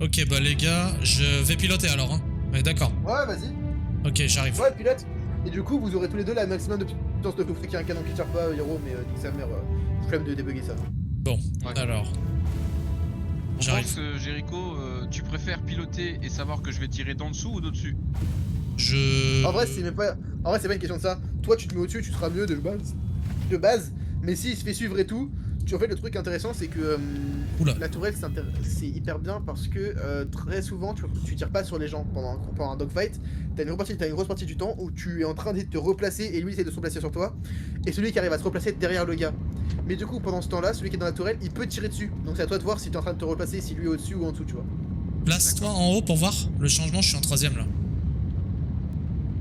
Ok, bah les gars, je vais piloter alors, hein. Ouais, d'accord. Ouais, vas-y. Ok, j'arrive. Ouais, pilote. Et du coup, vous aurez tous les deux la maximum de puissance de feu qu'il y a un canon qui tire pas, Hiro, mais nique sa mère, flemme de débugger ça. Bon, Ouais. alors. On pense J'arrive. que Jericho, tu préfères piloter et savoir que je vais tirer d'en dessous ou d'au-dessus? En vrai, c'est même pas. En vrai, c'est pas une question de ça. Toi, tu te mets au-dessus, tu seras mieux de base. De base. Mais s'il se fait suivre et tout, en fait, le truc intéressant, c'est que Oula. la tourelle, c'est hyper bien parce que très souvent, tu tires pas sur les gens pendant un dogfight. T'as une grosse partie du temps où tu es en train de te replacer et lui il essaie de se replacer sur toi. Et celui qui arrive à se replacer derrière le gars. Mais du coup, pendant ce temps-là, celui qui est dans la tourelle, il peut tirer dessus. Donc c'est à toi de voir si t'es en train de te replacer, si lui est au-dessus ou en dessous, tu vois. Place-toi en haut pour voir le changement, je suis en 3ème là.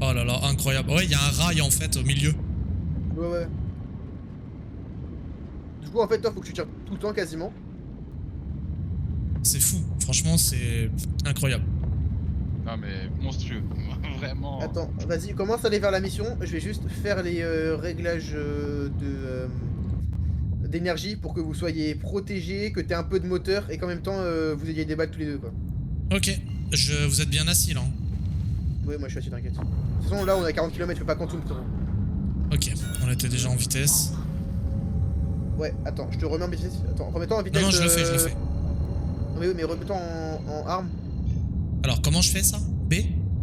Oh là là, incroyable. Ouais, il y a un rail en fait au milieu. Ouais, ouais. Du coup, en fait, toi, faut que tu tires tout le temps quasiment. C'est fou, franchement, c'est incroyable. Non mais monstrueux, vraiment. Attends, vas-y, commence à aller vers la mission. Je vais juste faire les réglages d'énergie pour que vous soyez protégés, que t'aies un peu de moteur et qu'en même temps vous ayez des balles tous les deux, quoi. Ok, vous êtes bien assis là. Hein. Ouais, moi je suis assis, t'inquiète. De toute façon, là on est à 40 km, je peux pas quantum, frérot. Ok, on était déjà en vitesse. Ouais, attends, je te remets en vitesse. Attends, remets-toi en vitesse. Non, non, je le fais, je le fais. Oui, mais remets-toi en arme. Alors, comment je fais ça? B?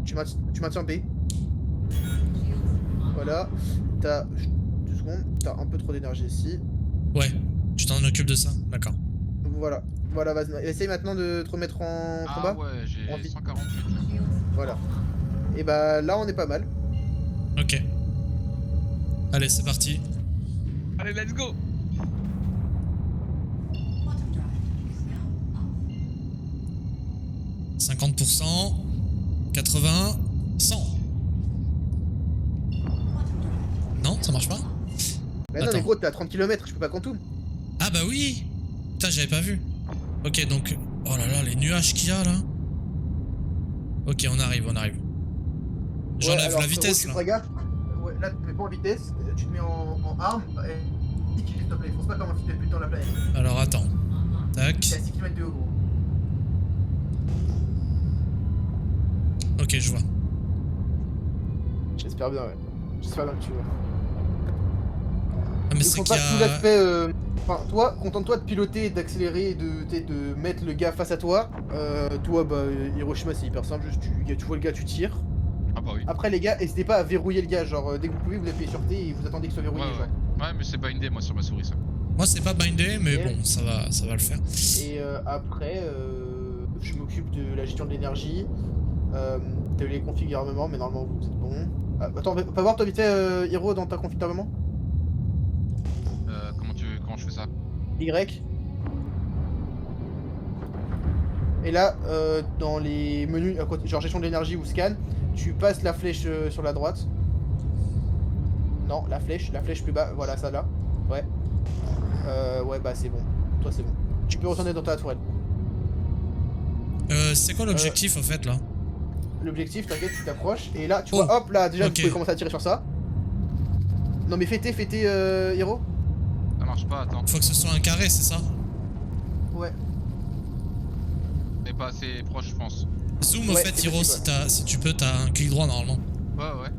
Tu maintiens B. Voilà. T'as. 2 secondes. T'as un peu trop d'énergie ici. Ouais, tu t'en occupes de ça, d'accord. Voilà. Voilà, vas-y. Essaye maintenant de te remettre en combat. Ah ouais, j'ai En vie. 148. Voilà. Et bah là, on est pas mal. Ok. Allez, c'est parti. Allez, let's go. « 50%, 80, 100. Non, ça marche pas? Bah non, Attends. mais gros, t'es à 30 km, je peux pas quantum. Ah bah oui. Putain, j'avais pas vu. Ok, donc... Oh là là, les nuages qu'il y a là. Ok, on arrive, on arrive. J'enlève alors, la vitesse frérot, là. tu te regardes. Ouais, là, tu te mets pas en vitesse, tu te mets en arme. Et s'il te plaît, fonce pas comme un fils de pute dans la planète. Alors attends. Tac. T'es à 6 km de haut, gros. Ok, je vois. J'espère bien, ouais. J'espère bien que tu vois. Ah mais c'est Faut qu'il pas y tout a... l'aspect. Enfin, toi, contente-toi de piloter, d'accélérer, de mettre le gars face à toi. Toi, bah, Hiroshima, c'est hyper simple. Juste, tu vois le gars, tu tires. Ah bah oui. Après, les gars, n'hésitez pas à verrouiller le gars. Genre, dès que vous pouvez, vous appuyez sur T et vous attendez qu'il soit verrouillé. Ouais, Genre. ouais. Ouais, mais c'est bindé moi sur ma souris ça. Moi c'est pas bindé, mais Ok. bon, ça va le faire. Et après, je m'occupe de la gestion de l'énergie. T'as eu les configs armement, mais normalement, vous êtes bon. Attends, on va voir toi vite fait, Hiro, dans ta config d'armement. Comment je fais ça? Y. Et là, dans les menus, à côté, genre gestion de l'énergie ou scan, tu passes la flèche sur la droite. Non, la flèche plus bas, voilà ça là. Ouais. Ouais, bah c'est bon. Toi c'est bon. Tu peux retourner dans ta tourelle. C'est quoi l'objectif en fait là? L'objectif, t'inquiète, tu t'approches. Et là, tu Oh. vois, hop là, déjà Ok. vous pouvez commencer à tirer sur ça. Non mais fêtez, Hiro. Ça marche pas, attends. Faut que ce soit un carré, c'est ça? Ouais. Mais pas assez proche, je pense. Zoom au Ouais, fait, c'est Hiro, possible, si tu peux, t'as un clic droit normalement. Ouais, ouais.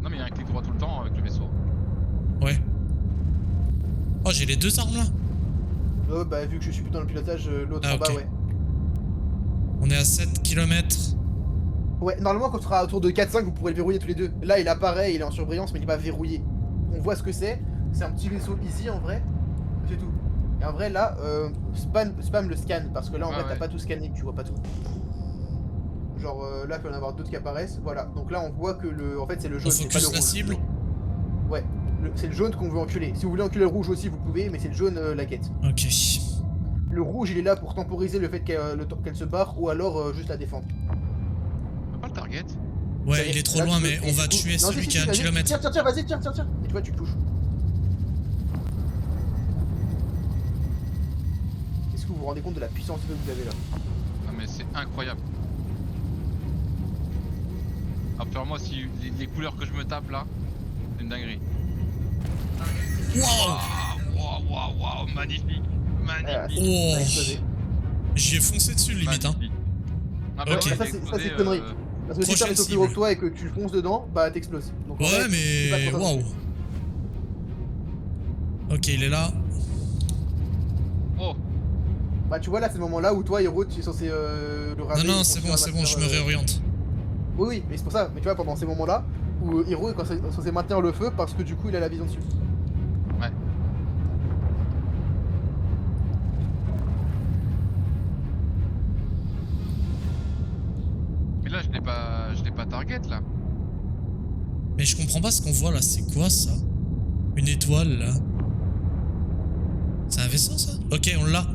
Non mais il y a un clic droit tout le temps avec le vaisseau. Ouais. Oh, j'ai les deux armes là? Bah vu que je suis plus dans le pilotage, l'autre Ah, en bas, ok. ouais. On est à 7 km. Ouais, normalement quand tu seras autour de 4-5, vous pourrez le verrouiller tous les deux. Là il apparaît, il est en surbrillance, mais il est pas verrouillé. On voit ce que c'est un petit vaisseau easy en vrai, c'est tout. Et en vrai là, spam le scan, parce que là en vrai t'as pas tout scanné, tu vois pas tout. Genre là il peut y en avoir d'autres qui apparaissent, voilà. Donc là on voit que en fait c'est le jaune, On c'est pas le focus la rouge. cible. Ouais, c'est le jaune qu'on veut enculer. Si vous voulez enculer le rouge aussi vous pouvez, mais c'est le jaune la quête. Ok. Le rouge il est là pour temporiser le fait qu'elle se barre ou alors juste la défendre. On peut pas le target? Ouais, il est trop Là, loin, tu peux- mais et on va du coup- tuer non, celui si, qui est à un vas-y, kilomètre. Tiens, vas-y, tiens. Et tu vois, tu le touches. Est-ce que vous vous rendez compte de la puissance que vous avez là? Non mais c'est incroyable. Après moi, si les couleurs que je me tape là, c'est une dinguerie. Wow! Waouh, magnifique, magnifique. Ça a Oh! explosé. J'y ai foncé dessus limite hein. Ah Ok. ouais, Ça, j'ai c'est explosé, connerie. Parce que si t'as un Prochaine vaisseau plus cible. gros que toi et que tu fonces dedans, bah t'exploses. Donc, en Ouais vrai, c'est mais pas trop ça. waouh. Ok il est là. Oh, Bah tu vois là c'est le moment là où toi Hero tu es censé le Non ramer. non et c'est continuer bon à je me maintenir, réoriente. Oui oui mais c'est pour ça. Mais tu vois pendant ces moments là où Hero est censé maintenir le feu parce que du coup il a la vision dessus. ouais. Mais là, je l'ai pas target là. Mais je comprends pas ce qu'on voit là, c'est quoi ça? Une étoile là. C'est un vaisseau ça? Ok on l'a.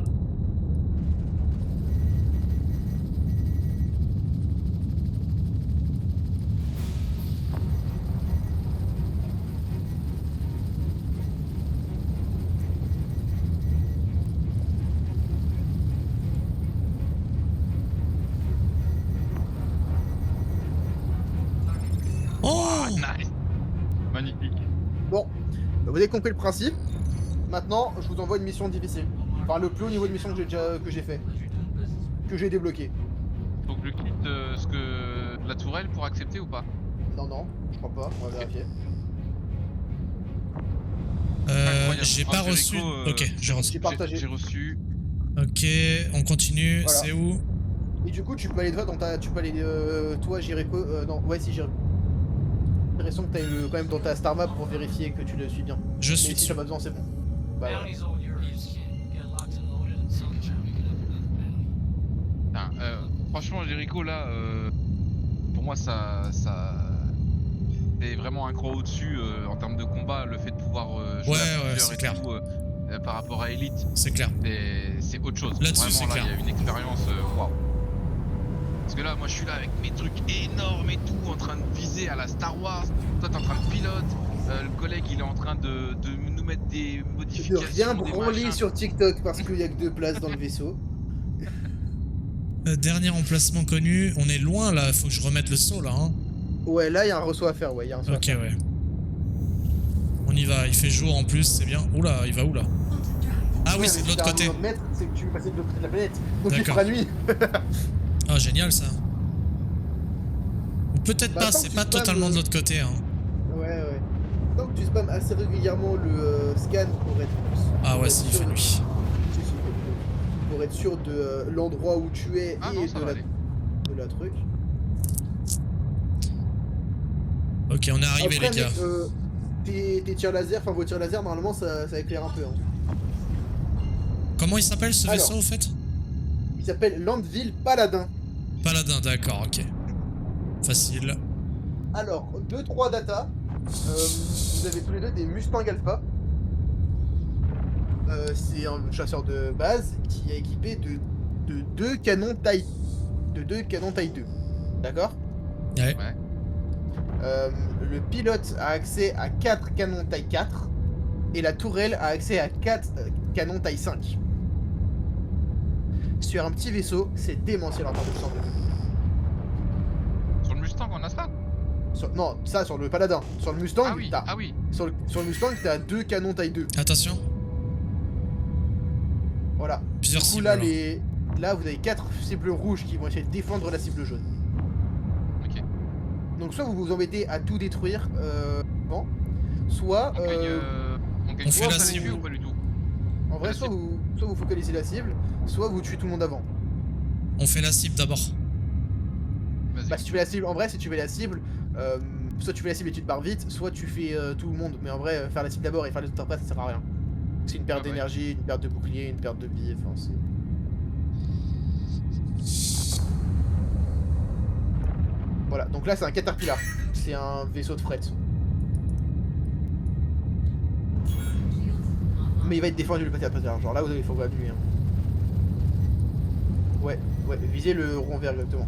Oh! Nice. Magnifique. Bon, vous avez compris le principe. Maintenant je vous envoie une mission difficile. Enfin le plus haut niveau de mission que j'ai fait. Que j'ai débloqué. Faut que je quitte la tourelle pour accepter ou pas? Non non, je crois pas, on va vérifier. Incroyable. J'ai pas reçu. Jericho, Ok, j'ai reçu. J'ai partagé. J'ai reçu. Ok, on continue. Voilà. C'est où? Et du coup tu peux aller toi dans ta. Tu peux aller toi Jericho. Non, ouais si Jericho. J'ai l'impression que t'as quand même dans ta star map pour vérifier que tu le suis bien. Je Mais suis si dessus. t'as pas besoin c'est bon. Bah voilà. Putain, franchement, Jericho là, pour moi ça c'est vraiment un cran au-dessus en termes de combat. Le fait de pouvoir jouer Ouais, à ouais, plusieurs c'est et clair. tout par rapport à Elite, C'est clair. c'est autre chose. Là-dessus, Vraiment c'est là, il y clair. a une expérience waouh. Parce que là, moi, je suis là avec mes trucs énormes et tout, en train de viser à la Star Wars. Toi, t'es en train de pilote. Le collègue, il est en train de nous mettre des De modifications. rien des branler machins. sur TikTok parce qu'il y a que 2 places dans le vaisseau. Dernier emplacement connu. On est loin là, faut que je remette le saut là. Hein. Ouais, là il y a un reçu à faire, ouais, il y a un saut à Ok, faire. ouais. On y va, il fait jour en plus, c'est bien. Oula, il va où là? Ah oui, Ouais, c'est mais de si l'autre t'as un côté. minimum de mètres, c'est que tu veux passer de l'autre côté de la planète. Donc il D'accord. fera nuit. Ah, génial ça. Ou peut-être Bah, pas, tant c'est que tu pas spammes, totalement de l'autre côté. Hein. Ouais. Tant que tu spammes assez régulièrement le scan pour être. Ah pour ouais, être s'il sûr fait de- nuit. Si, pour être sûr de l'endroit où tu es Ah et non, ça va aller. de la truc. Ok, on est arrivé Après, les gars. tes tirs laser, enfin vos tirs laser, normalement ça éclaire un peu. Hein. Comment il s'appelle ce Alors. vaisseau au fait? Il s'appelle Landville Paladin. Paladin, d'accord, ok. Facile. Alors, 2-3 data. Vous avez tous les deux des Mustang Alpha. C'est un chasseur de base qui est équipé de 2 canons taille. De 2 canons taille 2. D'accord? Ouais. Ouais. Le pilote a accès à 4 canons taille 4. Et la tourelle a accès à 4 canons taille 5. Sur un petit vaisseau, c'est démentiel en termes de sang. Sur le Mustang, on a ça? Non, ça sur le Paladin. Sur le Mustang, Ah oui, t'as. ah oui. Sur le Mustang, t'as 2 canons taille 2. Attention, Voilà. plusieurs Du coup, cibles. là, alors. là, vous avez 4 cibles rouges qui vont essayer de défendre la cible jaune. Ok. Donc, soit vous vous embêtez à tout détruire avant, soit. On gagne On fait quoi, la ça cible. les tue ou pas du tout? En vrai, la soit cible. vous focalisez la cible, soit vous tuez tout le monde avant. On fait la cible d'abord. Vas-y. Bah, si tu fais la cible, en vrai, si tu fais la cible, soit tu fais la cible et tu te barres vite, soit tu fais tout le monde. Mais en vrai, faire la cible d'abord et faire les autres après, ça sert à rien. C'est une perte Ah bah d'énergie, une perte de bouclier, une perte de vie, enfin, c'est. Voilà, donc là c'est un Caterpillar, c'est un vaisseau de fret. Mais il va être défendu le Caterpillar, genre là vous avez faut pas lui. Hein. Ouais, visez le rond vert exactement.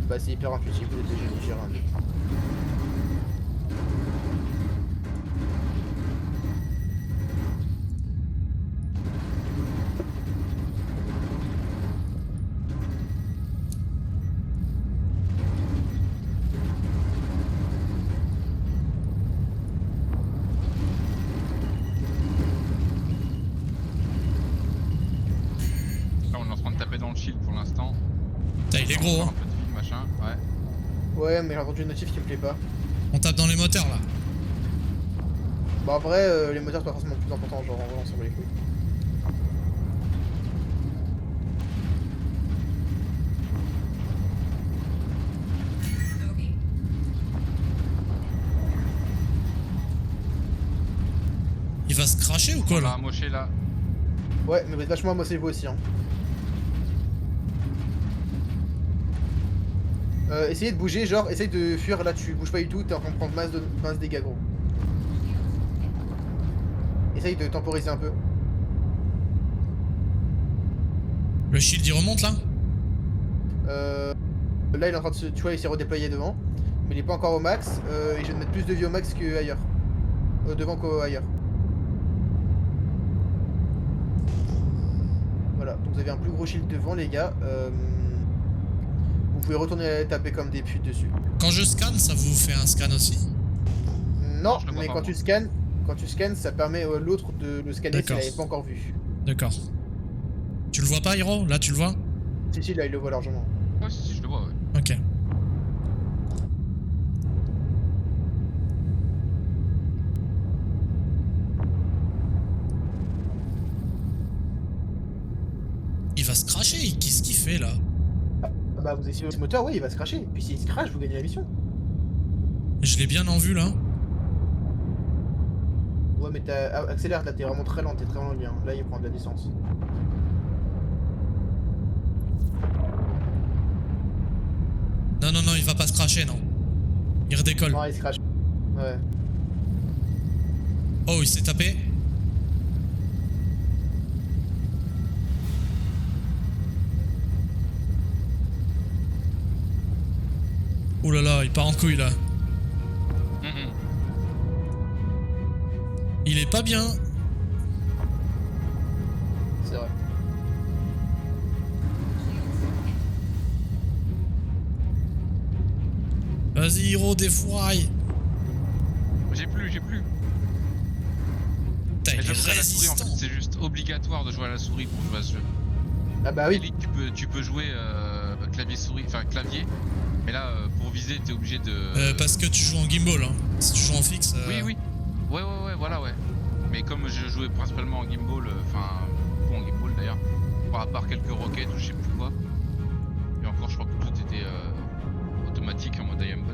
Bah c'est hyper intuitif, vous êtes déjà légère. dans le shield pour l'instant. Putain, il est gros, Un hein. peu de vie, machin, ouais. Ouais, mais j'ai entendu une notif qui me plaît pas. On tape dans les moteurs là. Bah en vrai, les moteurs c'est pas forcément le plus important, genre en vrai on s'en bat les couilles. Il va se cracher ou quoi Voilà, là? moché là. Ouais, mais vous êtes vachement amossé vous aussi hein. Essayez de bouger, genre, essaye de fuir là, tu bouges pas du tout, t'es en train de prendre masse dégâts gros. Essaye de temporiser un peu. Le shield il remonte là? Là il est en train de se. Tu vois, il s'est redéployé devant. Mais il est pas encore au max. Et je vais te mettre plus de vie au max qu'ailleurs. Devant qu'ailleurs. Voilà, donc vous avez un plus gros shield devant les gars. Vous pouvez retourner taper comme des putes dessus. Quand je scanne, ça vous fait un scan aussi? Non, je le vois mais pas, quand moi. tu scannes, ça permet à l'autre de le scanner s'il D'accord. l'avait pas encore vu. D'accord. Tu le vois pas, Hiro? Là, tu le vois? Si, là il le voit largement. Ouais, si, je le vois, ouais. Ok. Il va se cracher, qu'est-ce qu'il fait là? Bah vous essayez ce moteur, ouais il va se cracher. Puis s'il se crache, vous gagnez la mission. Je l'ai bien en vue là. Ouais mais accélère là, t'es vraiment très lent, t'es très loin de lui hein. Là il prend de la distance. Non, non, non, il va pas se cracher, non. Il redécolle. Non il se crache. Ouais. Oh, il s'est tapé. Ouh là là, il part en couille là. Mhm. Il est pas bien. C'est vrai. Vas-y, Hiro, défouraille. J'ai plus. Putain, Mais il est j'avoue qu'à la souris, en fait, résistant. c'est juste obligatoire de jouer à la souris pour jouer à ce jeu. Ah bah oui. Elite, tu peux jouer clavier-souris, enfin clavier. Mais là, pour viser, t'es obligé de. Parce que tu joues en gimbal, hein. Si tu joues en fixe. Oui. Ouais, voilà, ouais. Mais comme je jouais principalement en gimbal, enfin, pas en gimbal d'ailleurs, à part quelques roquettes ou je sais plus quoi. Et encore, je crois que tout était automatique en mode aimbot.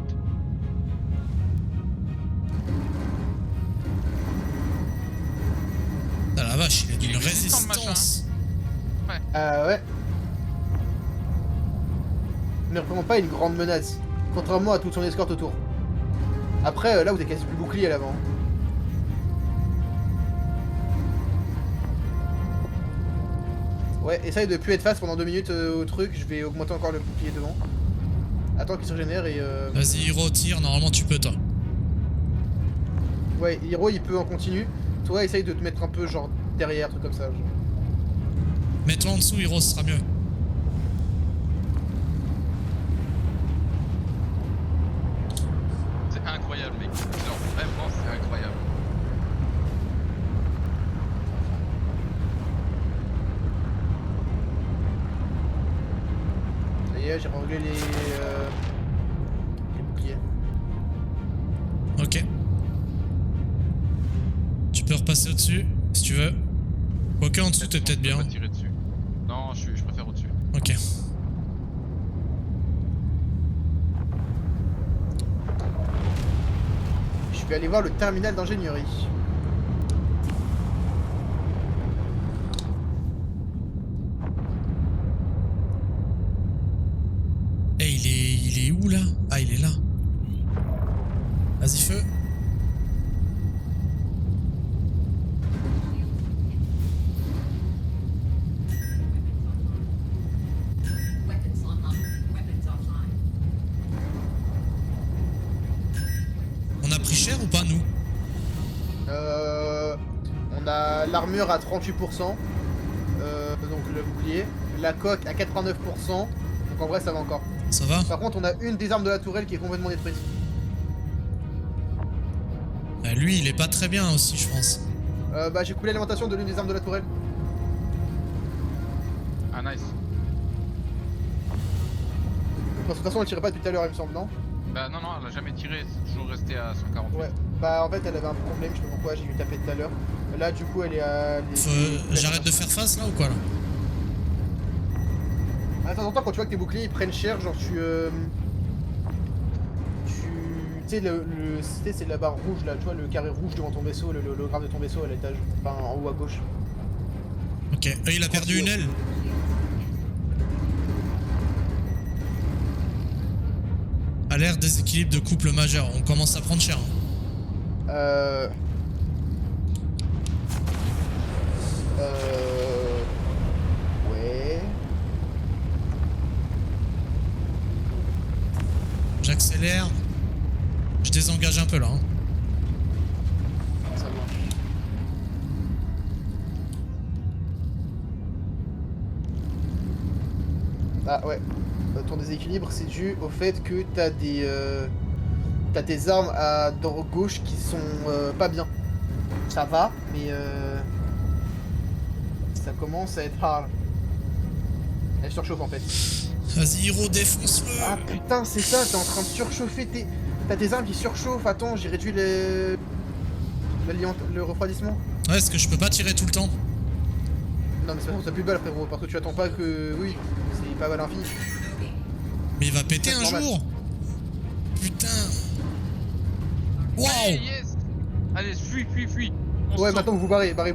Ah la vache, il a Il d'une est résistant, le résistance. Ah ouais. Ne représente pas une grande menace, contrairement à toute son escorte autour. Après, là vous avez quasi plus bouclier à l'avant. Ouais, essaye de plus être face pendant 2 minutes au truc, je vais augmenter encore le bouclier devant. Attends qu'il se régénère et Vas-y, Hiro, tire. Normalement, tu peux, toi. ouais, Hiro il peut en continu. Toi essaye de te mettre un peu genre derrière, truc comme ça. Genre. Mets-toi en dessous, Hiro, ce sera mieux. C'est incroyable, mec. Genre, vraiment, c'est incroyable. Ça y est, j'ai réglé les boucliers. Ok. Tu peux repasser au-dessus, si tu veux. Quoique en dessous, t'es peut-être Je peux bien. pas tirer dessus. Non, je préfère au-dessus. Ok. Je vais aller voir le terminal d'ingénierie. Eh, il est où là? Ah, il est là. Vas-y, feu. Weapons online. Weapons offline. On a pris cher ou pas, nous? On a l'armure à 38%, donc le bouclier, la coque à 89%, donc en vrai ça va encore. Ça va? Par contre on a une des armes de la tourelle qui est complètement détruite. Lui, il est pas très bien aussi, je pense. Bah j'ai coupé l'alimentation de l'une des armes de la tourelle. Ah, nice. Parce que de toute façon, elle tirait pas depuis tout à l'heure, il me semble, non? Bah non, non, elle a jamais tiré, c'est toujours resté à 140. Ouais. Bah, en fait, elle avait un problème, je sais pas pourquoi, j'ai dû taper tout à l'heure. Là, du coup, elle est à. J'arrête de faire face là ou quoi là? De temps en temps, quand tu vois que tes boucliers ils prennent cher, genre tu tu sais, c'est la barre rouge là, tu vois, le carré rouge devant ton vaisseau, le hologramme de ton vaisseau à l'étage, enfin en haut à gauche. Ok, il a perdu une aile. Alerte déséquilibre de couple majeur, on commence à prendre cher. Hein. Ouais. J'accélère. Je désengage un peu là. Hein. Ça marche. Ah ouais. Ton déséquilibre, c'est dû au fait que t'as tes armes à dans gauche qui sont pas bien. Ça va, mais ça commence à être hard. Elle surchauffe en fait. Vas-y, Hiro, défonce-le. Ah putain, c'est ça, t'es en train de surchauffer tes. T'as tes armes qui surchauffent. Attends, j'ai réduit le refroidissement. Ouais, est-ce que je peux pas tirer tout le temps? Non, mais c'est pas ça, t'as plus de balles, frérot, parce que tu attends pas que. Oui, c'est pas balle infini. Mais il va péter C'est un normal. jour. Putain. Waouh. Hey, yes. Allez, fuis. On se Ouais, sort. maintenant vous barrez. Pas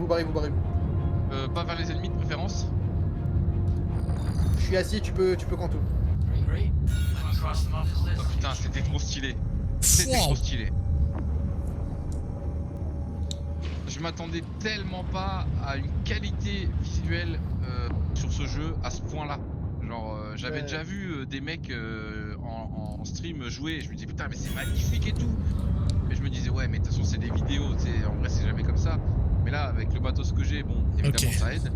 vers les ennemis de préférence. Je suis assis, tu peux canto. Oh putain, c'était trop stylé. C'était trop Wow. stylé. Je m'attendais tellement pas à une qualité visuelle sur ce jeu à ce point-là. Genre, j'avais Ouais. déjà vu des mecs en stream jouer et je me disais putain, mais c'est magnifique et tout. Mais je me disais, ouais, mais de toute façon, c'est des vidéos, tu sais, en vrai, c'est jamais comme ça. Mais là, avec le matos que j'ai, bon, évidemment, Ok. ça aide.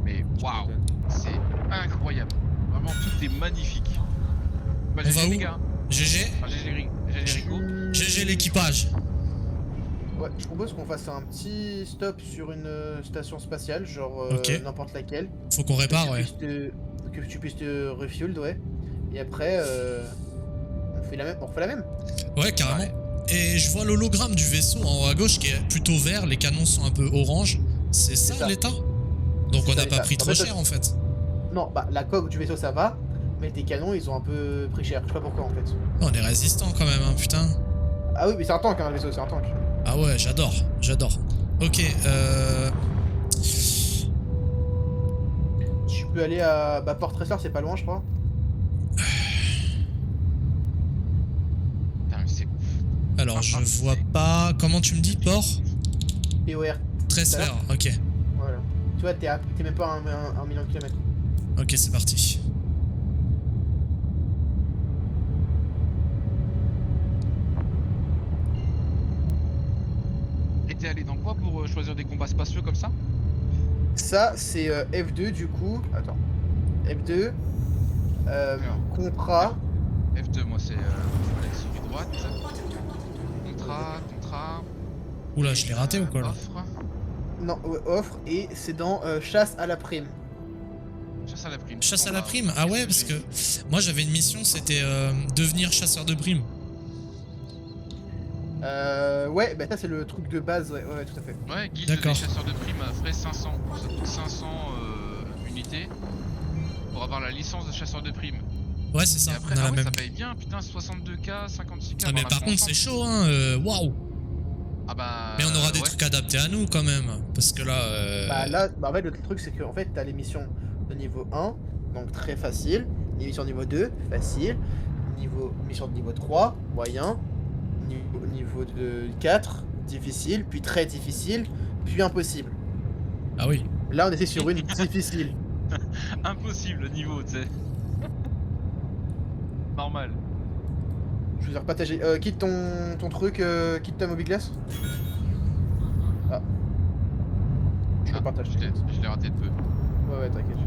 Mais waouh, c'est incroyable. Vraiment, tout est magnifique. Bah, On GG, va où les gars. GG. Enfin, GG Rico. GG l'équipage. Ouais, je propose qu'on fasse un petit stop sur une station spatiale, genre Ok. n'importe laquelle. Faut qu'on répare, ouais. Que tu puisses te refuel, ouais. Et après, on refait la même. Ouais, carrément. Ouais. Et je vois l'hologramme du vaisseau en haut à gauche qui est plutôt vert, les canons sont un peu orange. C'est ça, ça. l'état? Donc C'est on ça, n'a pas l'état. pris En trop fait, cher en fait. Non, bah la coque du vaisseau ça va, mais tes canons ils ont un peu pris cher. Je sais pas pourquoi en fait. On est résistant quand même, hein, putain. Ah oui, mais c'est un tank, hein, le vaisseau, c'est un tank. Ah ouais, j'adore. Ok, Tu peux aller à Port Tressor, c'est pas loin, je crois. Putain, mais c'est ouf. alors je vois pas... Comment tu me dis, port? POR. Tresser, ok. Voilà. Tu vois, t'es même pas à un million de kilomètres. Ok, c'est parti. Et t'es allé dans quoi pour choisir des combats spatiaux comme ça? Ça, c'est F2 du coup. Attends. F2. Contrat. F2, moi c'est la souris droite. Contrat. Oula, je l'ai raté ou quoi là? Offre. Non, ouais, offre. Et c'est dans chasse à la prime. Chasse à la prime. Chasse à la Bah, prime? Ah ouais, parce que moi j'avais une mission, c'était devenir chasseur de primes. Ouais, bah ça c'est le truc de base, ouais, tout à fait. Ouais, guilde D'accord. des chasseurs de primes frais 500. Ça coûte 500 unités pour avoir la licence de chasseur de primes. Ouais, c'est Et ça, après, on a ah la ouais, même. ça paye bien, putain, 62K, 56K. Ah mais par contre c'est chaud, hein, waouh. Ah bah. Mais on aura des ouais. trucs adaptés à nous quand même, parce que là... Bah là, bah en fait le truc c'est que en fait t'as les missions de niveau 1, donc très facile, les missions de niveau 2, facile, mission de niveau 3, moyen, niveau de 4, difficile, puis très difficile, puis impossible. Ah oui. Là on était sur une difficile. Impossible le niveau, tu sais. Normal. Je veux dire partager. Quitte ton truc, quitte ta Mobiglass. Ah. Je le partage. Je l'ai raté de peu. Ouais, t'inquiète.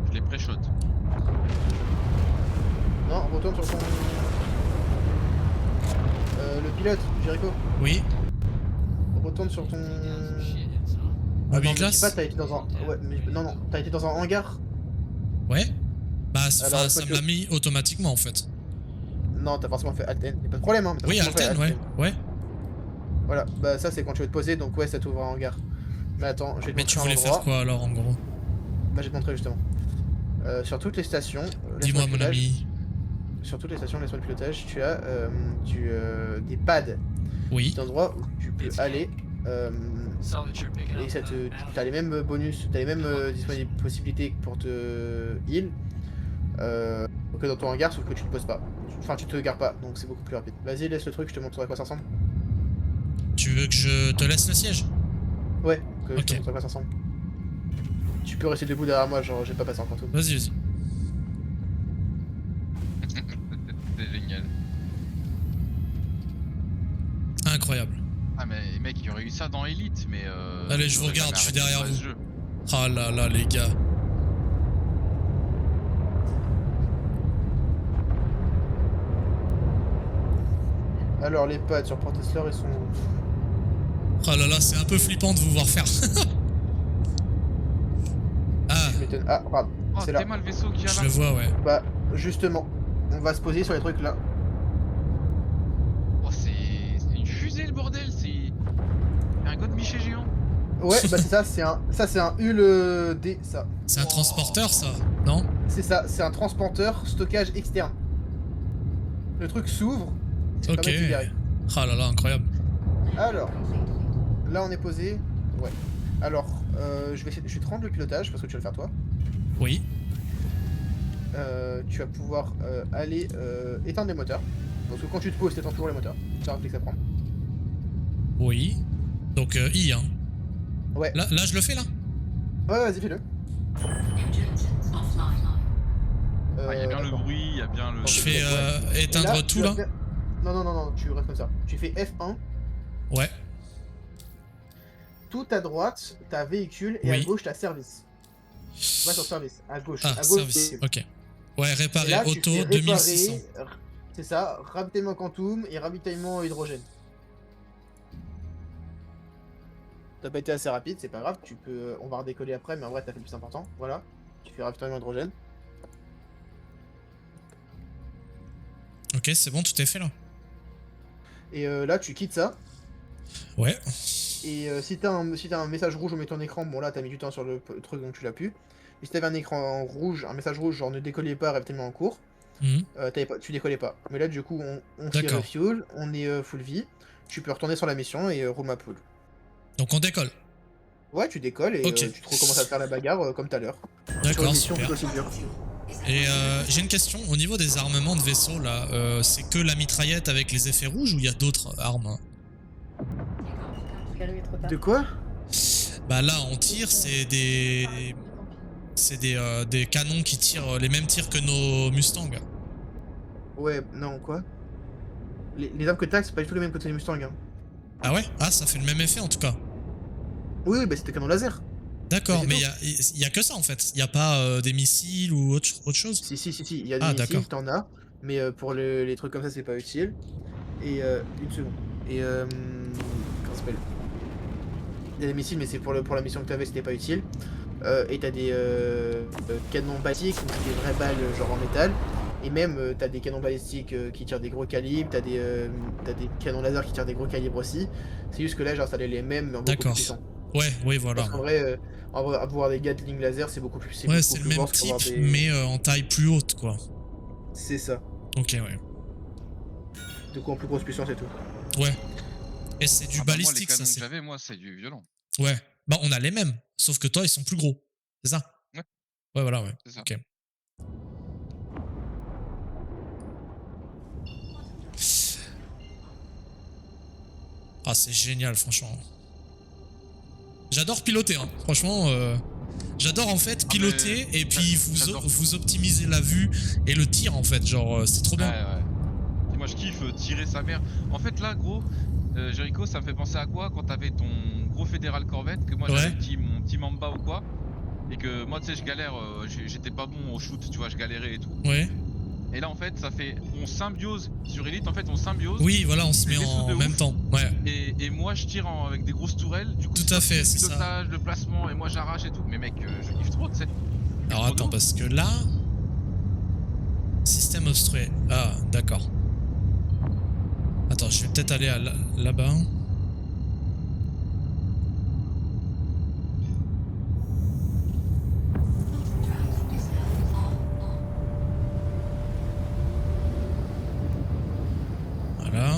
Je l'ai pré-shot. Non, retourne sur ton. Le pilote, Jericho. Oui. Retourne sur ton. Ah Mobile non, mais je sais class. pas, t'as été dans un... Ouais, mais... Non, t'as été dans un hangar. Ouais. Bah, Alors, enfin, ça me l'a mis automatiquement en fait. Non, t'as forcément fait Alten, y'a pas de problème, hein. Mais t'as Oui, forcément fait Alten, ouais. Ouais. Voilà, bah ça c'est quand tu veux te poser, donc ouais, ça t'ouvre un hangar. Mais attends, je vais te Mais tu montrer un voulais faire endroit. quoi alors en gros? Bah je vais te montrer justement. Sur toutes les stations, laisse-moi Dis-moi le mon pilotage. ami. Sur toutes les stations, laisse-moi le pilotage, tu as des pads. Oui. Des endroits où tu peux aller. Et ça t'as les mêmes bonus, t'as les mêmes possibilités pour te heal que dans ton hangar, sauf que tu te poses pas. Enfin, tu te gares pas, donc c'est beaucoup plus rapide. Vas-y, laisse le truc, je te montre à quoi ça ressemble. Tu veux que je te laisse le siège? Ouais, que je te Ok. montre à quoi ça ressemble. Tu peux rester debout derrière moi, genre j'ai pas passé encore tout. Vas-y, vas-y. C'est génial. Incroyable. Ah mais mec, il y aurait eu ça dans Elite, mais Allez, je vous j'aurais regarde, jamais je suis arrêté de derrière jouer à ce vous. jeu. Ah là là, les gars. Alors les pads sur Protester ils sont... Oh là là, c'est un peu flippant de vous voir faire. Ah, Je m'étonne. Ah, pardon, Oh, c'est là. t'es mal le vaisseau qu'il y a je là. le vois, ouais. Bah, justement, on va se poser sur les trucs là. Oh, c'est une fusée le bordel, c'est un god Miché géant. Ouais, bah c'est ça, c'est un Hul D, ça. C'est un transporteur, ça, non? C'est ça, c'est un transporteur stockage externe. Le truc s'ouvre, c'est Ok. pas mal libéré. Ah là là, incroyable. Alors, là on est posé. Ouais. Alors, je vais te rendre le pilotage parce que tu vas le faire toi. Oui. Tu vas pouvoir aller éteindre les moteurs. Parce que quand tu te poses, t'éteins toujours les moteurs. C'est un réflexe à prendre. Oui. Donc, I, hein. Ouais. Là, je le fais, là? Ouais, vas-y, fais-le. Engines offline. Ah, il y a bien le attends. bruit, il y a bien le. Je fais Et éteindre là, tout, tu vas là? faire- Non, tu restes comme ça. Tu fais F1. Ouais. Tout à droite, t'as véhicule et à Oui. gauche, t'as service. Va sur service, à gauche. Ah, à gauche, service. véhicule. Ok. Ouais, Et réparer là, tu auto fais réparer, 2600. c'est ça, ravitaillement quantum et ravitaillement hydrogène. T'as pas été assez rapide, c'est pas grave, tu peux, on va redécoller après, mais en vrai t'as fait le plus important. Voilà, tu fais ravitaillement hydrogène. Ok, c'est bon, tout est fait, là. Et là, tu quittes ça. Ouais. Et si t'as un message rouge au milieu de ton écran, bon là t'as mis du temps sur le truc donc tu l'as pu. Mais si t'avais un écran rouge, un message rouge genre ne décollez pas, ravitaillement en cours, Mhm. tu décollais pas. Mais là du coup on s'y D'accord. refuel, on est full vie, tu peux retourner sur la mission et roule ma poule. Donc, on décolle. Ouais tu décolles et Ok. tu te recommences à faire la bagarre comme tout à l'heure. Sur une D'accord, mission super. plutôt dure. Et j'ai une question. Au niveau des armements de vaisseau, là, c'est que la mitraillette avec les effets rouges ou il y a d'autres armes? Je suis arrivé trop tard. De quoi? Bah là, on tire, c'est des canons qui tirent les mêmes tirs que nos Mustangs. Ouais, non quoi? Les armes que t'as c'est pas du tout les mêmes que les Mustang hein. Ah ouais? Ah, ça fait le même effet en tout cas. Oui, bah c'était canon laser. D'accord, Mais mais c'est il y a que ça en fait. Il y a pas des missiles ou autre chose? Si, il y a des Ah, missiles, d'accord. t'en as, mais pour les trucs comme ça, c'est pas utile. Et une seconde. Et comment ça s'appelle? Il y a des missiles, mais c'est pour la mission que t'avais, c'était pas utile. Et t'as des canons balistiques, donc c'est des vraies balles genre en métal. Et même t'as des canons balistiques qui tirent des gros calibres, t'as des canons laser qui tirent des gros calibres aussi. C'est juste que là, j'ai installé les mêmes, mais en beaucoup plus D'accord. puissant. Ouais, oui, voilà. Parce qu'en vrai, avoir des Gatling laser, c'est beaucoup plus. Ouais, beaucoup c'est le plus même fort qu'avoir type, des- mais en taille plus haute, quoi. C'est ça. Ok, ouais. Du coup, en plus grosse puissance et tout. Ouais. Et c'est du Ah bah, balistique, moi, les ça, canons que c'est... j'avais, moi, c'est du violent. Ouais. Bah, on a les mêmes, sauf que toi, ils sont plus gros. C'est ça? Ouais. Ouais, voilà, ouais. C'est ça. Ok. Ah, c'est génial, franchement. J'adore piloter, hein. Franchement, j'adore en fait piloter et puis j'adore. vous optimisez la vue et le tir en fait. Genre, c'est trop bien. Ouais. Et moi, je kiffe tirer sa mère. En fait, là, gros, Jericho, ça me fait penser à quoi quand t'avais ton gros fédéral Corvette, que moi j'avais Ouais. mon petit Mamba ou quoi, et que moi, tu sais, je galère, j'étais pas bon au shoot, tu vois, je galérais et tout. Ouais. Et là en fait ça fait, on symbiose sur Elite, en fait on symbiose. Oui, voilà, on se met Les vaisseaux de en même ouf. temps. Ouais. Et moi je tire avec des grosses tourelles, du coup Tout à fait, c'est le ça. pilotage, le placement, et moi j'arrache et tout. Mais mec, je kiffe trop, tu sais. Alors trop de attends, ouf. parce que là... Système obstrué. Ah, d'accord. Attends, je vais peut-être aller à là-bas. Voilà.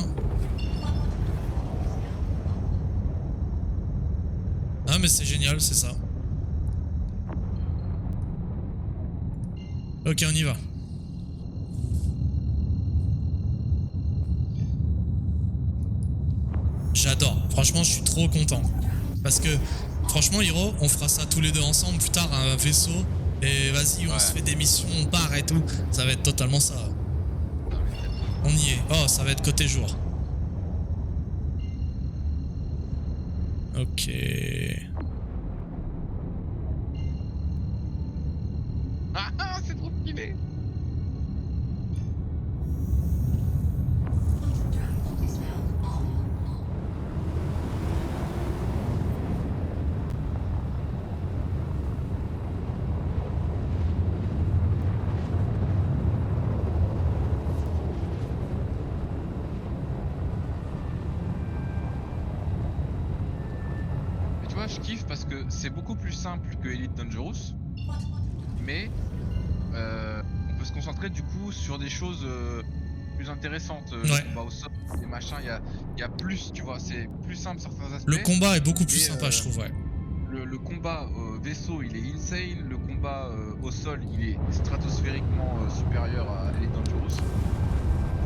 Ah mais c'est génial, c'est ça. Ok, on y va. J'adore. Franchement, je suis trop content. Parce que, franchement, Hiro, on fera ça tous les deux ensemble plus tard, un vaisseau. Et vas-y, on Ouais. se fait des missions, on part et tout. Ça va être totalement ça. On y est. Oh, ça va être côté jour. Ok. Ah ah, c'est trop stylé. Et tu vois, je kiffe parce que c'est beaucoup plus simple que Elite Dangerous, mais on peut se concentrer du coup sur des choses plus intéressantes. Ouais. Le combat au sol, les machins, il y a plus, tu vois, c'est plus simple certains aspects. Le combat est beaucoup plus Et, sympa, je trouve, ouais. Le combat vaisseau, il est insane. Le combat au sol, il est stratosphériquement supérieur à Elite Dangerous.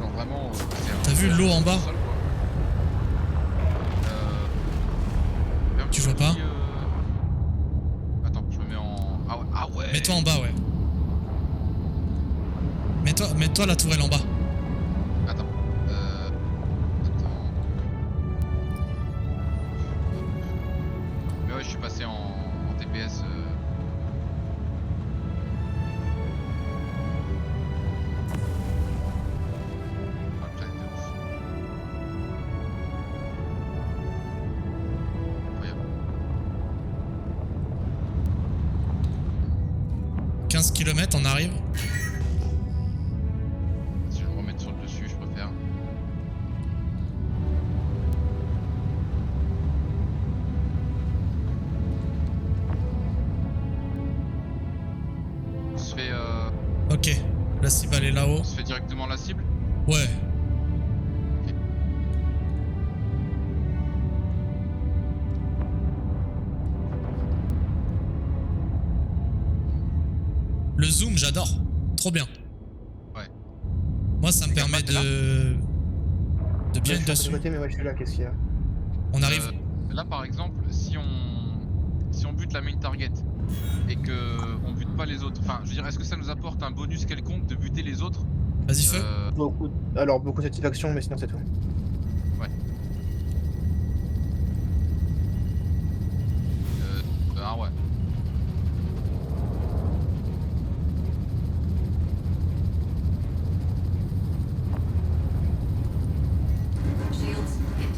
Genre vraiment, c'est un. T'as vu l'eau en bas? au sol, quoi. Un Tu petit vois pas? Attends, je me mets en. Ah ouais. Mets-toi en bas, ouais. Mets-toi la tourelle en bas. Attends. Attends. Mais ouais, je suis passé en TPS. Ah, putain, de ouf. Incroyable. 15 km, on arrive. Si je vais me remettre sur le dessus, je préfère. Ok, la cible elle est là-haut. On se fait directement la cible. Ouais. Le zoom, j'adore. Trop bien. Ouais. Moi, ça me Regarde, permet t'es là de bien être Je suis dessus. à côté, mais ouais, je suis là, qu'est-ce qu'il y a? On arrive. Là par exemple, si on bute la main target et que on bute pas les autres, enfin je veux dire, est-ce que ça nous apporte un bonus quelconque de buter les autres? Vas-y, feu. Beaucoup de satisfaction, mais sinon c'est tout. Ah ouais. Shields hit.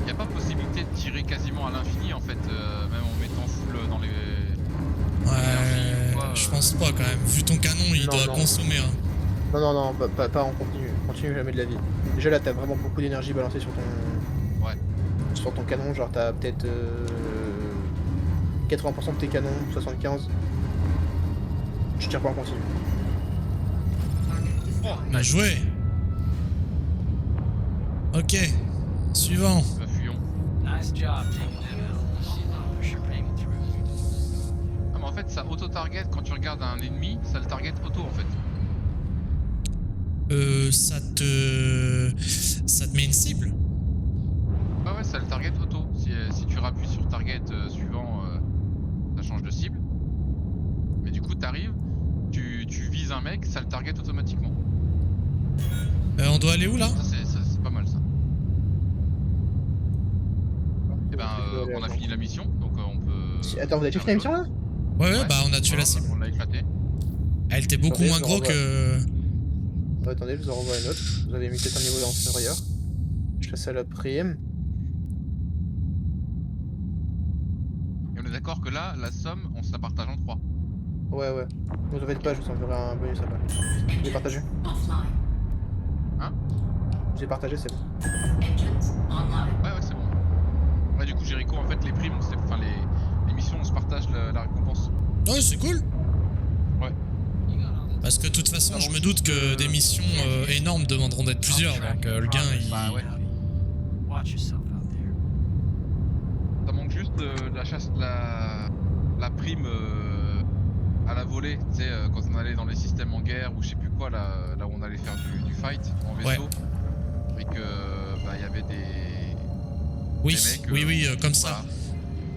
Y a pas possibilité de tirer quasiment à l'infini en fait, même en mettant full dans les. Ouais, quoi, je pense pas quand même. Vu ton canon, il Non, doit non. consommer. Hein. Non, pas en continu. Continue jamais de la vie. Déjà là, t'as vraiment beaucoup d'énergie balancée sur ton. Ouais. Sur ton canon, genre t'as peut-être 80% de tes canons, 75. Je tire pas en continu. Bien joué. Ok. Suivant. Fuyons. Nice job taking them out. Sure paying through. Ah, mais en fait, ça auto-target quand tu regardes un ennemi, ça le target auto en fait. Ça te met une cible. Ouais, ça le target auto. Si tu rappuies sur target suivant, ça change de cible. Mais du coup, t'arrives, tu vises un mec, ça le target automatiquement. On doit aller où là? Ça, c'est pas mal ça. Et ben, on a fini la mission, donc on peut. Attends, vous avez tué la mission là? Ouais, bah on a tué la voilà, cible. on l'a éclaté. Elle était beaucoup Attendez, moins je gros renvoie. que... Attendez, je vous en renvoie une autre. Vous avez mis peut-être un niveau inférieur. Je fais ça la prime. Et on est d'accord que là, la somme, on se la partage en 3. Ouais, ouais. Ne vous en faites pas, je vous enverrai un bonus après. J'ai partagé. Offline. J'ai partagé, c'est bon. Engines online. Ouais, c'est bon. Ouais, du coup, Jericho, en fait, les primes, enfin, les missions, on se partage la récompense. Ouais, c'est cool. Ouais. Parce que de toute façon, Ah, je bon, me doute juste, que des missions énormes demanderont d'être plusieurs, donc le gain, il... Bah ouais. Watch yourself out there. Ça manque juste la chasse, la prime à la volée, tu sais, quand on allait dans les systèmes en guerre ou je sais plus quoi, là où on allait faire du fight en vaisseau. Et que, bah, il y avait des. Oui, des mecs, oui, comme ça, voilà.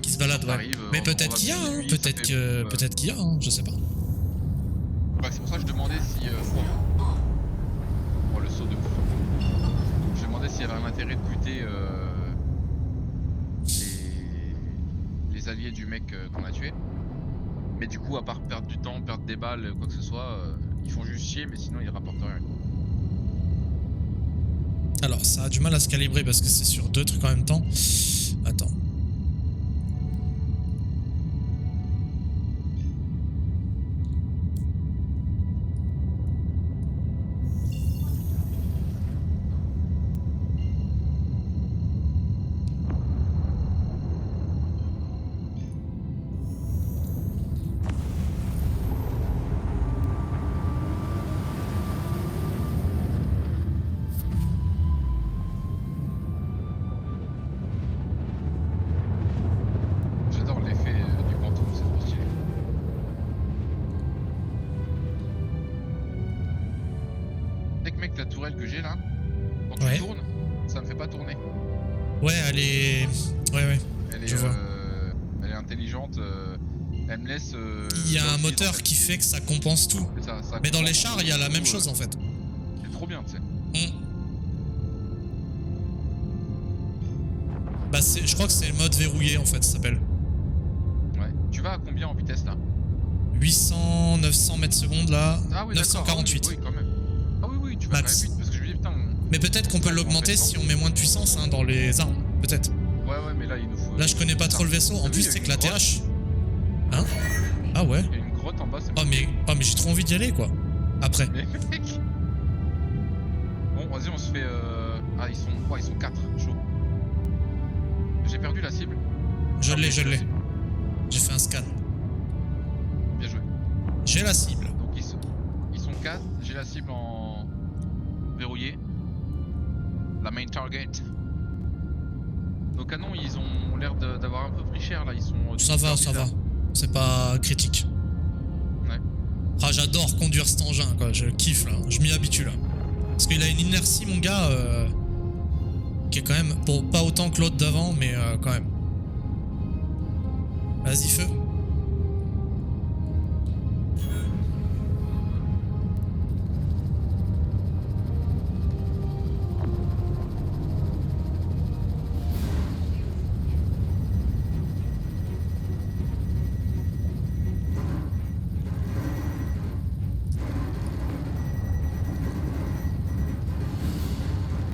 qui se baladent, ouais. Arrive, Mais on peut-être va qu'il y a, viser hein, lui, peut-être ça que... fait, peut-être qu'il y a, hein, je sais pas. Ouais, c'est pour ça que je demandais si. Oh, le saut de ouf. Je demandais s'il y avait un intérêt de buter les alliés du mec qu'on a tué. Mais du coup, à part perdre du temps, perdre des balles, quoi que ce soit, ils font juste chier, mais sinon ils rapportent rien. Alors, ça a du mal à se calibrer parce que c'est sur 2 trucs en même temps. Attends. J'adore l'effet du quantum, c'est trop stylé. Tu sais que mec, la tourelle que j'ai là, quand tu Ouais. tournes, ça me fait pas tourner. Ouais, elle est... Ouais. Elle est, Je vois. elle est intelligente, elle me laisse. Il y a un osciller, moteur en fait. qui fait que ça compense tout. C'est ça Mais dans les compense chars, il y a la tout, même chose en fait. C'est trop bien, tu sais. Bah, je crois que c'est le mode verrouillé en fait, ça s'appelle. Ouais. Tu vas à combien en vitesse là? 800, 900 mètres secondes là. Ah oui, d'accord. 948. Ah oui, quand même. Ah oui, tu vas Max. quand même vite parce que je me dis putain. Mais peut-être qu'on peut Ouais, l'augmenter en fait, si on met moins de puissance hein, dans les armes. Peut-être. Ouais, mais là il nous faut. Là, je connais pas trop le vaisseau. En Ah plus, oui, il y a c'est une que la grotte. TH. Hein? Ah ouais? Il y a une grotte en bas, c'est Oh mais j'ai trop envie d'y aller quoi. Après. Mais mec. Bon, vas-y, on se fait. Ah, ils sont 4, chaud. J'ai perdu la cible. Je Ah, l'ai. mais j'ai la cible. J'ai fait un scan. Bien joué. J'ai la cible. Donc ils sont 4, j'ai la cible en verrouillé. La main target. Nos canons ils ont l'air d'avoir un peu pris cher là, ils sont... Ça va. C'est pas critique. Ouais. Ah, j'adore conduire cet engin quoi, je kiffe là, je m'y habitue là. Parce qu'il a une inertie mon gars qui est quand même, pas autant que l'autre d'avant mais quand même. Vas-y feu.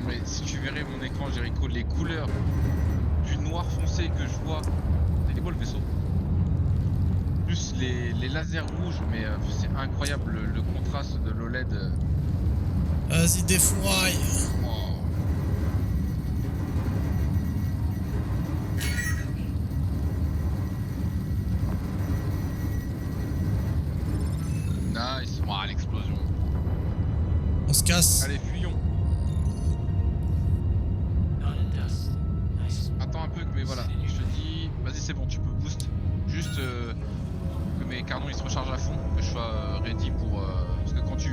Mais si tu verrais mon écran Jericho, les couleurs du noir foncé que je vois, il est beau le vaisseau. Plus les lasers rouges, mais c'est incroyable le contraste de l'OLED. Vas-y défouraille. Oh. Nice, oh, l'explosion. On se casse. Allez, fuyons. Not in dust. Nice. Attends un peu, mais voilà, je te dis, vas-y c'est bon, tu peux boost. Juste que mes canons ils se rechargent à fond, que je sois ready pour... parce que quand tu...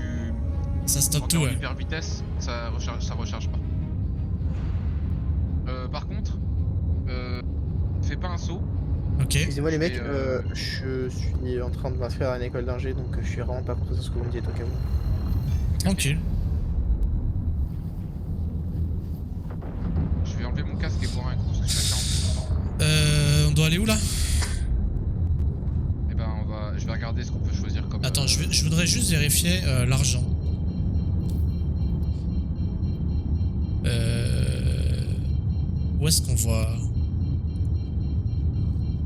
Ça stoppe Quand t'es tout en ouais. hyper vitesse, ça recharge pas. Par contre, fais pas un saut, Ok. Excusez-moi les mecs, Et, je suis en train de m'inscrire à une école d'ingé, donc je suis vraiment pas content de ce que vous me dites au cas où. Tranquille. Je vais enlever mon casque et boire un coup parce que je suis à 40%. On doit aller où là? Et ben je vais regarder ce qu'on peut choisir comme. Attends, je voudrais juste vérifier l'argent. Où est-ce qu'on voit?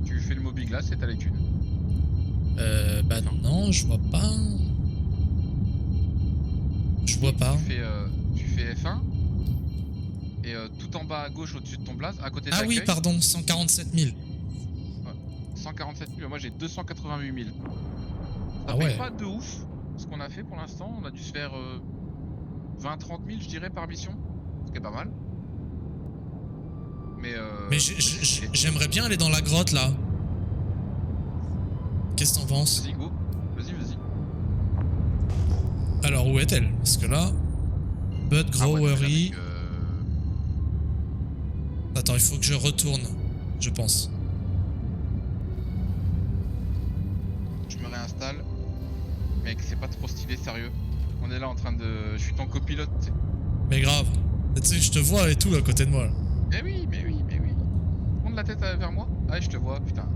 Tu fais le Mobiglass et t'as les thunes. Bah non, je vois pas. Je vois pas. Tu fais F1 et tout en bas à gauche au-dessus de ton blaze, à côté de Ah oui, l'accueil, pardon, 147 000. 147 000, moi j'ai 288 000. Ça Ah paye ouais. pas de ouf ce qu'on a fait pour l'instant, on a dû se faire 20-30 000 je dirais par mission, ce qui est pas mal. Mais j'aimerais bien aller dans la grotte là. Qu'est-ce que t'en penses? Vas-y go, vas-y. Alors où est-elle? Parce que là... Bud Ah ouais, Growery... donc, Attends, il faut que je retourne, je pense. je me réinstalle. Mec, c'est pas trop stylé, sérieux. On est là en train de... Je suis ton copilote, tu sais. Mais grave. Tu sais, je te vois et tout à côté de moi. Là. Mais oui. Tourne la tête vers moi. Ah, je te vois, putain.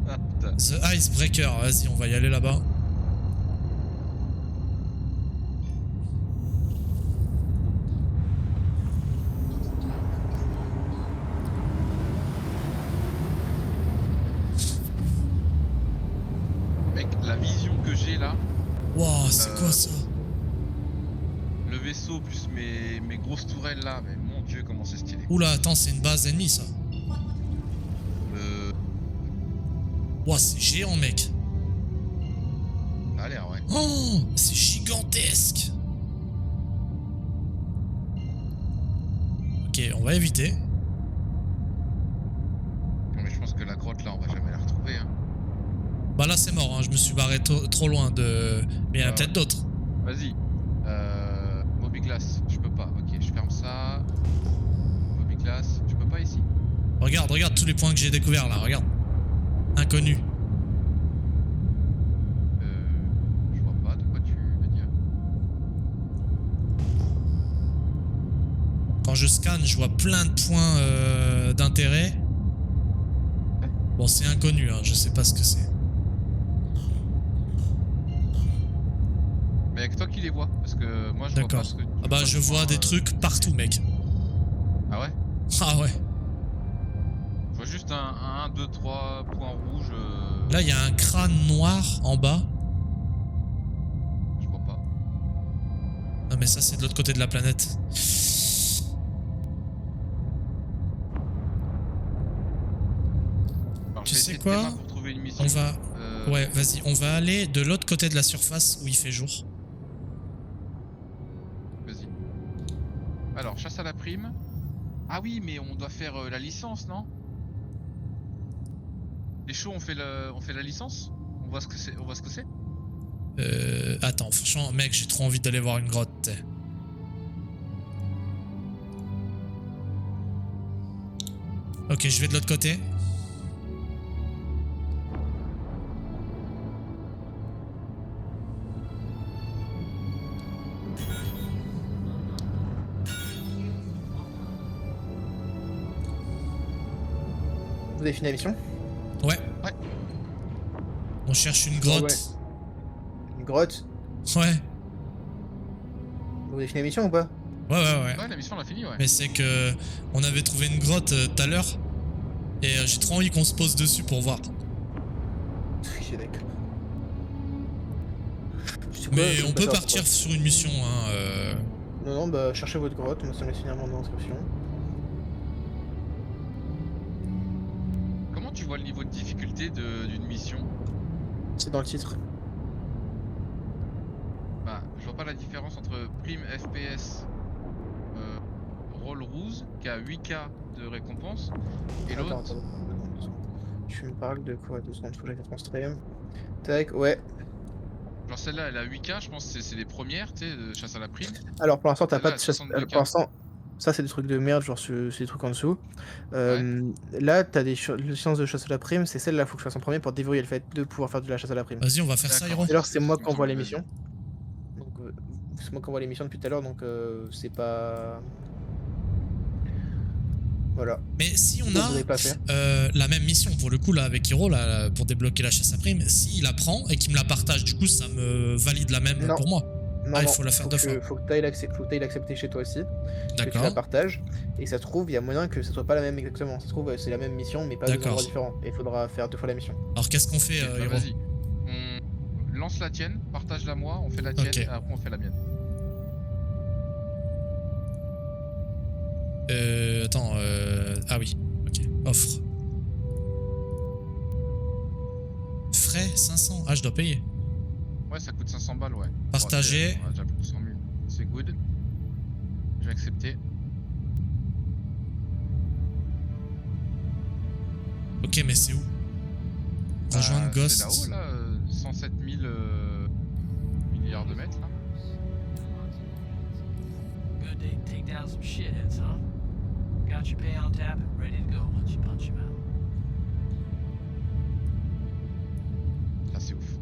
Ah, putain. The Icebreaker, vas-y, on va y aller là-bas. Mec, la vision que j'ai là, Waouh, c'est quoi ça? le vaisseau plus mes grosses tourelles là, mais mon dieu, comment c'est stylé. Oula, attends, c'est une base ennemie ça. Waouh, c'est géant, mec. Ça a l'air, ouais. Oh, c'est gigantesque. Ok, on va éviter. Non, mais je pense que la grotte là, on va jamais la retrouver. Hein. Bah là, c'est mort, hein. Je me suis barré trop loin de... Mais il y en a peut-être d'autres. Vas-y. Mobiglass, je peux pas. Ok, je ferme ça. Mobiglass, je peux pas ici. Regarde tous les points que j'ai découverts là, regarde. Inconnu. Je vois pas de quoi tu veux dire. Quand je scanne, je vois plein de points d'intérêt. Bon, c'est inconnu, hein. Je sais pas ce que c'est. Mais avec toi qui les vois, parce que moi je vois pas D'accord. ce que tu Ah bah vois je de vois points, des trucs partout, mec. Ah ouais? Ah ouais. Je vois juste un 1, 2, 3 points rouges. Là, il y a un crâne noir en bas. Je vois pas. Ah mais ça, c'est de l'autre côté de la planète. Alors, Tu je vais sais essayer de quoi? tes mains pour trouver une mission. On va... Ouais, vas-y, on va aller de l'autre côté de la surface où il fait jour. Vas-y. Alors, chasse à la prime. Ah oui, mais on doit faire la licence, non? Les shows, on fait la licence? On voit ce que c'est? On voit ce que c'est? Attends, franchement, mec, j'ai trop envie d'aller voir une grotte, t'sais. Ok, je vais de l'autre côté. Vous avez fini la mission? Ouais. Ouais. On cherche une grotte. Ouais. Une grotte? Ouais. Vous avez fini la mission ou pas? Ouais. Ouais, la mission on l'a fini, ouais. Mais c'est que on avait trouvé une grotte tout à l'heure et j'ai trop envie qu'on se pose dessus pour voir. J'ai d'accord. Mais on peut partir sur une mission, hein. Non, bah cherchez votre grotte, moi ça me laisse finir mon inscription. Comment tu vois le niveau de difficulté d'une mission? C'est dans le titre. Bah, je vois pas la différence entre prime FPS Roll Ruse qui a 8K de récompense et l'autre. Attends. Tu me parles de quoi? 2 secondes, faut que j'aille faire mon stream. Tac, ouais. Genre celle-là elle a 8K, je pense que c'est les premières, tu sais, de chasse à la prime. Alors pour l'instant t'as pas de Celle-là, chasse. 62K. Pour l'instant, Ça, c'est des trucs de merde, genre c'est des trucs en dessous. Là, t'as des licences de chasse à la prime, c'est celle-là, faut que je fasse en premier pour déverrouiller le fait de pouvoir faire de la chasse à la prime. Vas-y, on va faire ça, D'accord. Hiro. Et alors, c'est moi qui Ça me envoie les semble missions. Donc, c'est moi qui envoie les missions depuis tout à l'heure, donc c'est pas. Voilà. Mais si on Vous a l'avez pas fait. la même mission, pour le coup, là, avec Hiro, là, pour débloquer la chasse à prime, s'il la prend et qu'il me la partage, du coup, ça me valide la même Non. pour moi. Non, Ah, il non, faut la faire deux fois. Faut que t'ailles l'accepter chez toi aussi. Que tu la D'accord. partages. Et ça se trouve, il y a moyen que ce soit pas la même exactement. Ça se trouve, c'est la même mission, mais pas deux D'accord. endroits différents. Et il faudra faire 2 fois la mission. Alors, qu'est-ce qu'on fait, Bah, Hiro? vas-y. On lance la tienne, partage-la moi, on fait la tienne, Ok. et après on fait la mienne. Attends, ah oui, ok, offre. Frais 500, ah je dois payer. Ouais, ça coûte 500 balles, ouais. Partager. Bon, on a déjà plus de 100 000. C'est good. J'ai accepté. Ok, mais c'est où? Rejoindre C'est Ghost. là-haut, là, 107 000 milliards de mètres, là. Good day to take down some shitheads, huh? Got your pay on tap, ready to go once you punch him out. Là, c'est ouf.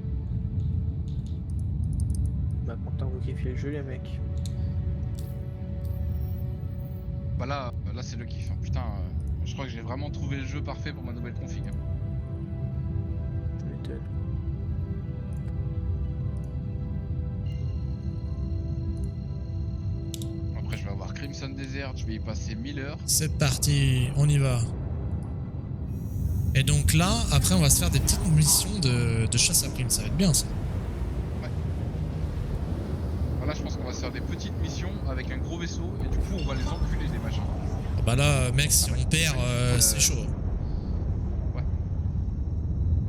Bah, content que vous kiffiez le jeu, les mecs. Bah là c'est le kiff. Hein. Putain, je crois que j'ai vraiment trouvé le jeu parfait pour ma nouvelle config. Hein. Tu m'étonnes. Après, je vais avoir Crimson Desert, je vais y passer 1000 heures. C'est parti, on y va. Et donc là, après on va se faire des petites missions de chasse à prime, ça va être bien ça. Voilà, je pense qu'on va se faire des petites missions avec un gros vaisseau et du coup, on va les enculer, les machins. Ah bah là, mec, si on perd, c'est chaud.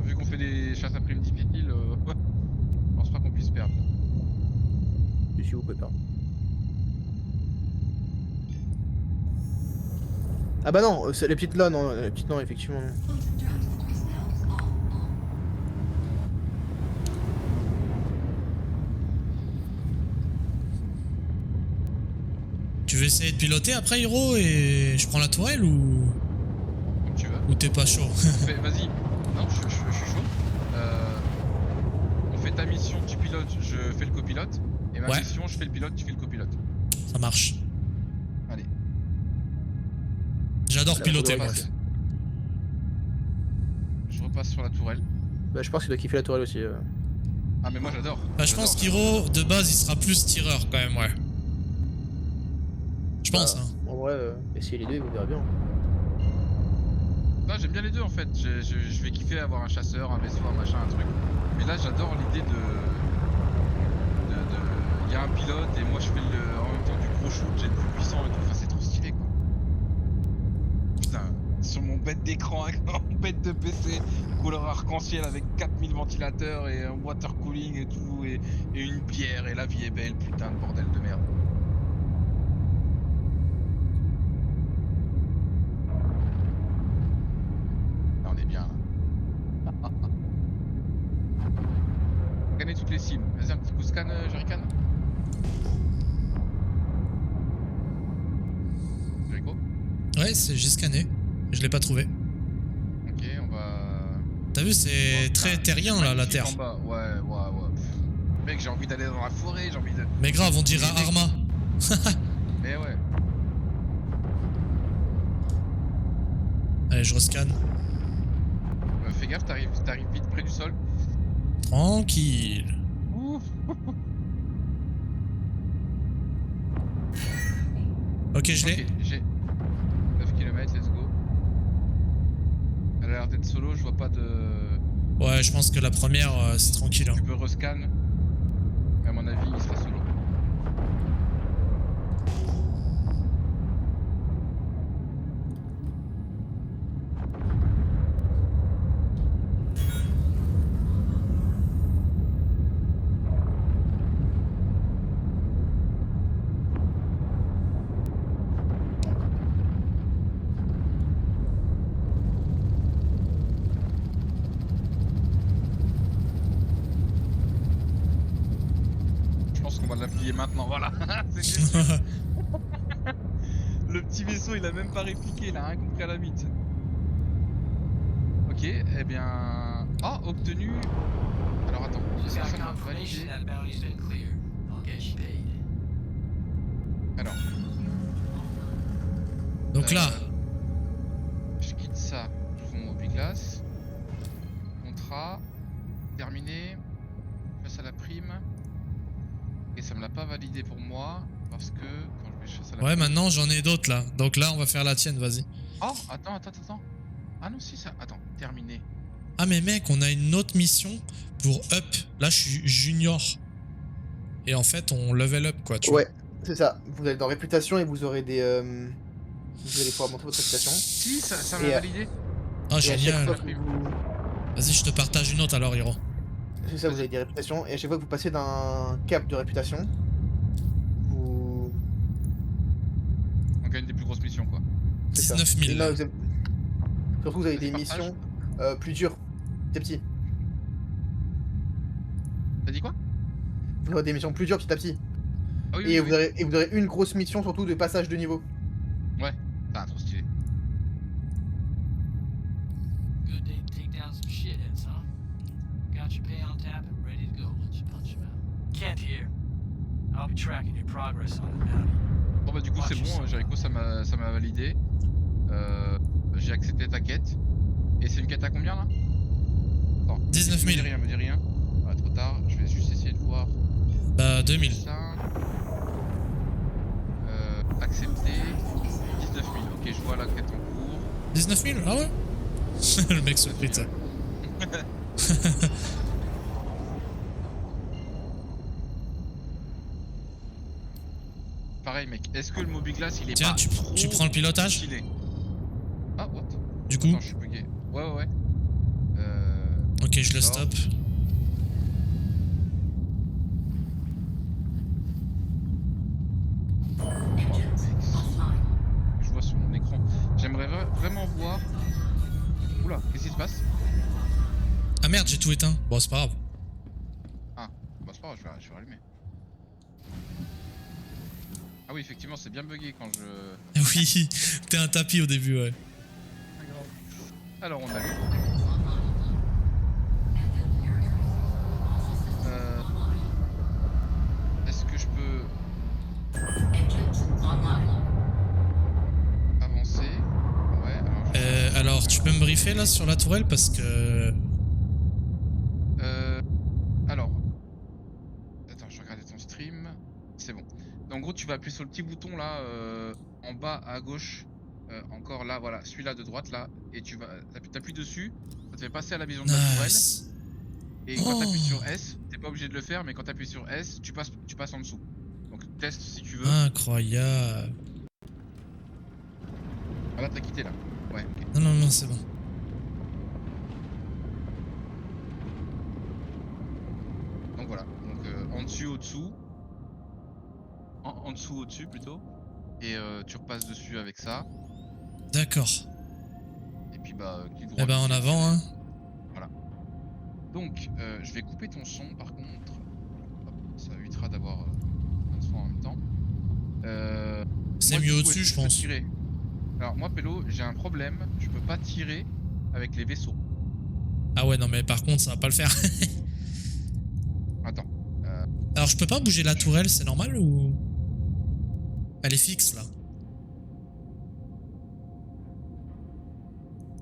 Vu qu'on fait des chasses à primes difficiles, je pense pas qu'on puisse perdre. Si vous pouvez pas. Ah bah non, les petites là, non, les petites non, effectivement. Non. Tu veux essayer de piloter après, Hiro, et je prends la tourelle ou Comme tu veux. t'es pas chaud? Vas-y. Non, je suis chaud. On fait ta mission, tu pilotes, je fais le copilote. Et ma Ouais. mission, je fais le pilote, tu fais le copilote. Ça marche. Allez. J'adore Voilà, piloter, on moi. repasse. Je repasse sur la tourelle. Bah, je pense qu'il doit kiffer la tourelle aussi. Ah, mais moi j'adore. Bah, je pense qu'Hiro, de base, il sera plus tireur quand même, ouais. Je pense, Bah, hein. En vrai, essayez les deux et vous verrez bien. Non, j'aime bien les deux en fait. Je vais kiffer avoir un chasseur, un vaisseau, un machin, un truc. Mais là, j'adore l'idée de. Il y a un pilote et moi je fais en même temps du gros shoot, j'ai le plus puissant et tout. Enfin, c'est trop stylé quoi. Putain, sur mon bête d'écran, avec mon bête de PC, couleur arc-en-ciel avec 4000 ventilateurs et un water cooling et tout, et une bière, et la vie est belle, putain de bordel de merde. Là, on est bien là. Scanner toutes les cibles. Vas-y, un petit coup scan, Jerrycan. Jericho. Ouais, j'ai scanné. Je l'ai pas trouvé. Ok, on va. T'as vu, c'est très terrien là, la Magnifique Terre. en bas. Ouais. Mec, j'ai envie d'aller dans la forêt, j'ai envie de. Mais grave, on dirait Arma. Mais ouais. Allez, je rescanne. Fais gaffe, t'arrives vite près du sol. Tranquille. Ouh. Ok, je l'ai. Ok, j'ai 9 km, let's go. Elle a l'air d'être solo, je vois pas de. Ouais, je pense que la première, c'est tranquille. Hein. Tu peux rescan. Mais à mon avis, il sera solo. Je pense qu'on va l'appuyer maintenant, voilà. C'était sûr. Le petit vaisseau, il a même pas répliqué, il a rien compris à la bite. Ok, eh bien... Ah, obtenu... Alors attends, Just est-ce que got ça m'a confirmation validé? that bounty's been cleared. I'll get you paid. Alors, Donc là, je quitte ça, je fais mon Mobiglass. Contrat, terminé. Face à la prime. Et ça me l'a pas validé pour moi, parce que quand je vais chasser à la ouais, prime... maintenant j'en ai d'autres là. Donc là, on va faire la tienne, vas-y. Oh, attends. Ah non, si, ça... Attends, terminé. Ah, mais mec, on a une autre mission pour up. Là, je suis junior. Et en fait, on level up, quoi, tu vois. Ouais, c'est ça. Vous allez dans réputation et vous aurez des. Vous allez pouvoir montrer votre réputation. Si, ça Et, m'a validé. Ah, Et à chaque génial. fois que vous. Vas-y, je te partage une autre alors, Hiro. C'est ça, vous avez des réputations. Et à chaque fois que vous passez d'un cap de réputation, vous. On gagne des plus grosses missions, quoi. C'est ça. 19 000. Et là, surtout, vous avez Vas-y, des partage. missions plus dures. Petit à petit. T'as dit quoi? Vous aurez des missions plus dures petit à petit. Ah oui, Et, oui, vous aurez, et vous aurez une grosse mission surtout de passage de niveau. Ouais, trop stylé. Good day to take down some shitheads, huh? Got your pay on tap and ready to go. Let you punch him out. Kent here. I'll be tracking your progress on the bounty. Bon bah du coup c'est bon, Jericho ça m'a validé. J'ai accepté ta quête. Et c'est une quête à combien là? Attends, 19 000. Me dis rien. Ah, trop tard, je vais juste essayer de voir. Bah, 2000. Ça. Accepter. 19 000, ok je vois la quête en cours. 19 000? Ah ouais? Le mec se prie de ça. Pareil mec, est-ce que le Mobiglass il est Tiens, pas trop tu prends le pilotage? stylé? Ah what? Du coup? Attends, je suis bugué. Ouais. Ok, je le d'accord. stoppe. Engines offline. Je vois sur mon écran. J'aimerais vraiment voir. Oula, qu'est-ce qui se passe? Ah merde, j'ai tout éteint. Bon, c'est pas grave. Bah c'est pas grave, je vais rallumer. Ah oui, effectivement, c'est bien bugué quand je... Oui, t'es un tapis au début, ouais. Alors, on allume. Est-ce que je peux Engines online. avancer? Ouais, alors... Alors, tu peux me briefer là sur la tourelle parce que... Alors... Attends, je vais regarder ton stream. C'est bon. En gros, tu vas appuyer sur le petit bouton là, en bas à gauche. Encore là, voilà, celui-là de droite là. Et tu vas... T'appuies dessus. Ça te fait passer à la vision de la tourelle. Nice. Et quand t'appuies Oh. sur S, t'es pas obligé de le faire, mais quand t'appuies sur S, tu passes en dessous. Donc teste si tu veux. Incroyable. Ah là t'as quitté là. Ouais, ok. Non, c'est bon. Donc voilà. Donc en dessus, au-dessous. En dessous, au-dessus plutôt. Et tu repasses dessus avec ça. D'accord. Et puis bah clic droit. Eh ben, en dessus. avant, hein. Donc je vais couper ton son par contre. Hop, ça évitera d'avoir plein de sons en même temps. C'est Moi, du mieux coup, au-dessus, est-ce je que peux pense. tirer. Alors moi Pélo, j'ai un problème, je peux pas tirer avec les vaisseaux. Ah ouais, non, mais par contre, ça va pas le faire. Attends. Alors, je peux pas bouger la tourelle, c'est normal ou... Elle est fixe, là.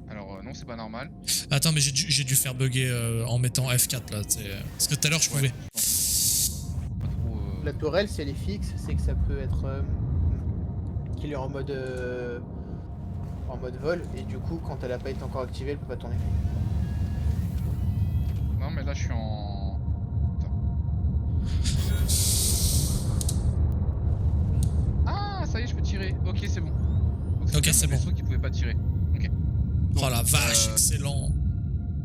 Alors non, c'est pas normal. Attends, mais j'ai dû faire bugger en mettant F4, là. Parce que tout à l'heure, je pouvais. Je pense pas trop, La tourelle, si elle est fixe, c'est que ça peut être qu'il est en mode vol et du coup quand elle a pas été encore activée, elle peut pas tourner. Non mais là je suis en... Attends. Ah ça y est, je peux tirer. Ok, c'est bon. Donc, Ok, bien c'est mon bon. vaisseau qui pouvait pas tirer. Ok. Donc, Oh la vache, excellent.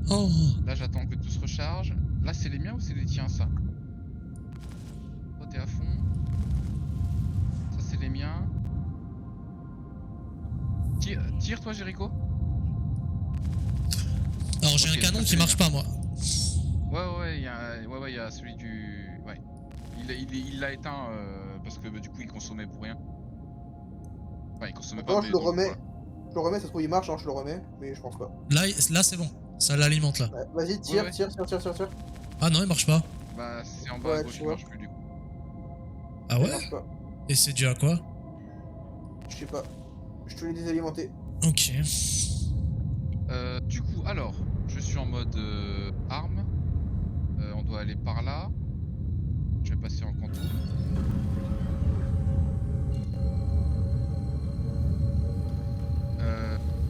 Oh. Là j'attends que tout se recharge. Là c'est les miens ou c'est les tiens ça? Toi t'es à fond. Ça c'est les miens. Tire toi Jericho. Alors, j'ai Ok, un canon ça, qui c'est marche bien. pas, moi. Ouais, il y a celui du... Ouais. Il l'a éteint parce que bah, du coup il consommait pour rien. Enfin, il consommait Attends, pas. je le remets. Je le remets, ça se trouve il marche, hein, je le remets, mais je pense pas. Là c'est bon. Ça l'alimente là. Ouais, vas-y, tire, Ouais. tire. Ah non, il marche pas. Bah, c'est en bas Ouais, à gauche tu qui vois. marche plus du coup. Ah Il ouais? marche pas. Et c'est dû à quoi? Je sais pas. Je te l'ai désalimenté. Ok. Du coup, alors, je suis en mode arme. On doit aller par là. Je vais passer en quantum.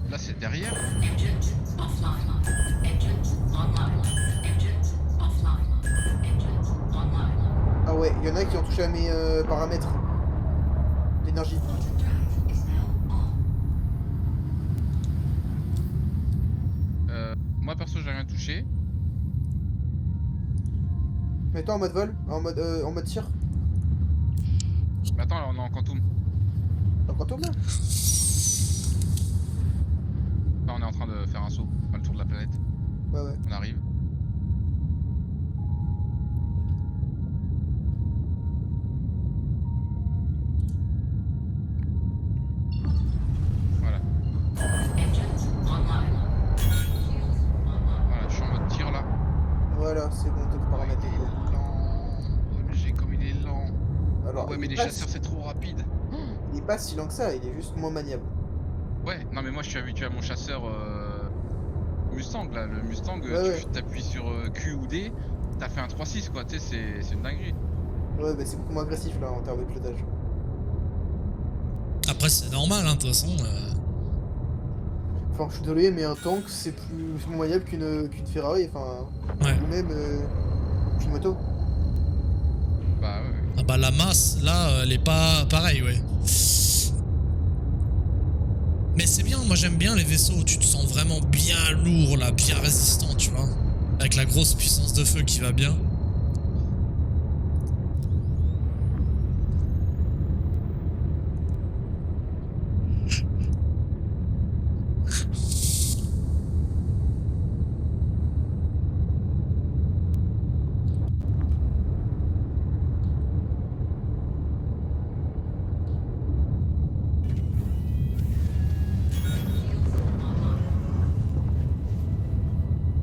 Là, c'est derrière. Engines offline. Engines online. Engines offline. Engines online. Ah ouais, il y en a qui ont touché à mes paramètres d'énergie. Drive is now on. Moi, perso, j'ai rien touché. Mets-toi en mode vol, en mode tir. Mais attends, là, on est en quantum. T'as encore tourné là? Enfin, on est en train de faire un saut. Enfin, le tour de la planète. Ouais, ouais. On arrive. Voilà. Engines online. Voilà, je suis en mode tir là. Voilà, c'est bon, t'as tes paramètres. Il est lent. OMG, comme il est lent. Alors, Ouais, mais les chasseurs, c'est trop rapide. il est pas si lent que ça, il est juste moins maniable. Ouais, non, mais moi, je suis habitué à mon chasseur Mustang là. Le Mustang, Ouais. tu t'appuies sur Q ou D, t'as fait un 3-6 quoi. Tu sais, c'est une dinguerie. Ouais, bah c'est beaucoup moins agressif là en termes de pilotage. Après c'est normal hein, de toute façon. Enfin, je suis désolé, mais un tank c'est moins maniable qu'une Ferrari, enfin, Ouais. ou même qu'une moto. Bah ouais, ouais. Ah bah la masse là elle est pas pareille ouais. Mais c'est bien, moi j'aime bien les vaisseaux où tu te sens vraiment bien lourd là, bien résistant tu vois. Avec la grosse puissance de feu qui va bien.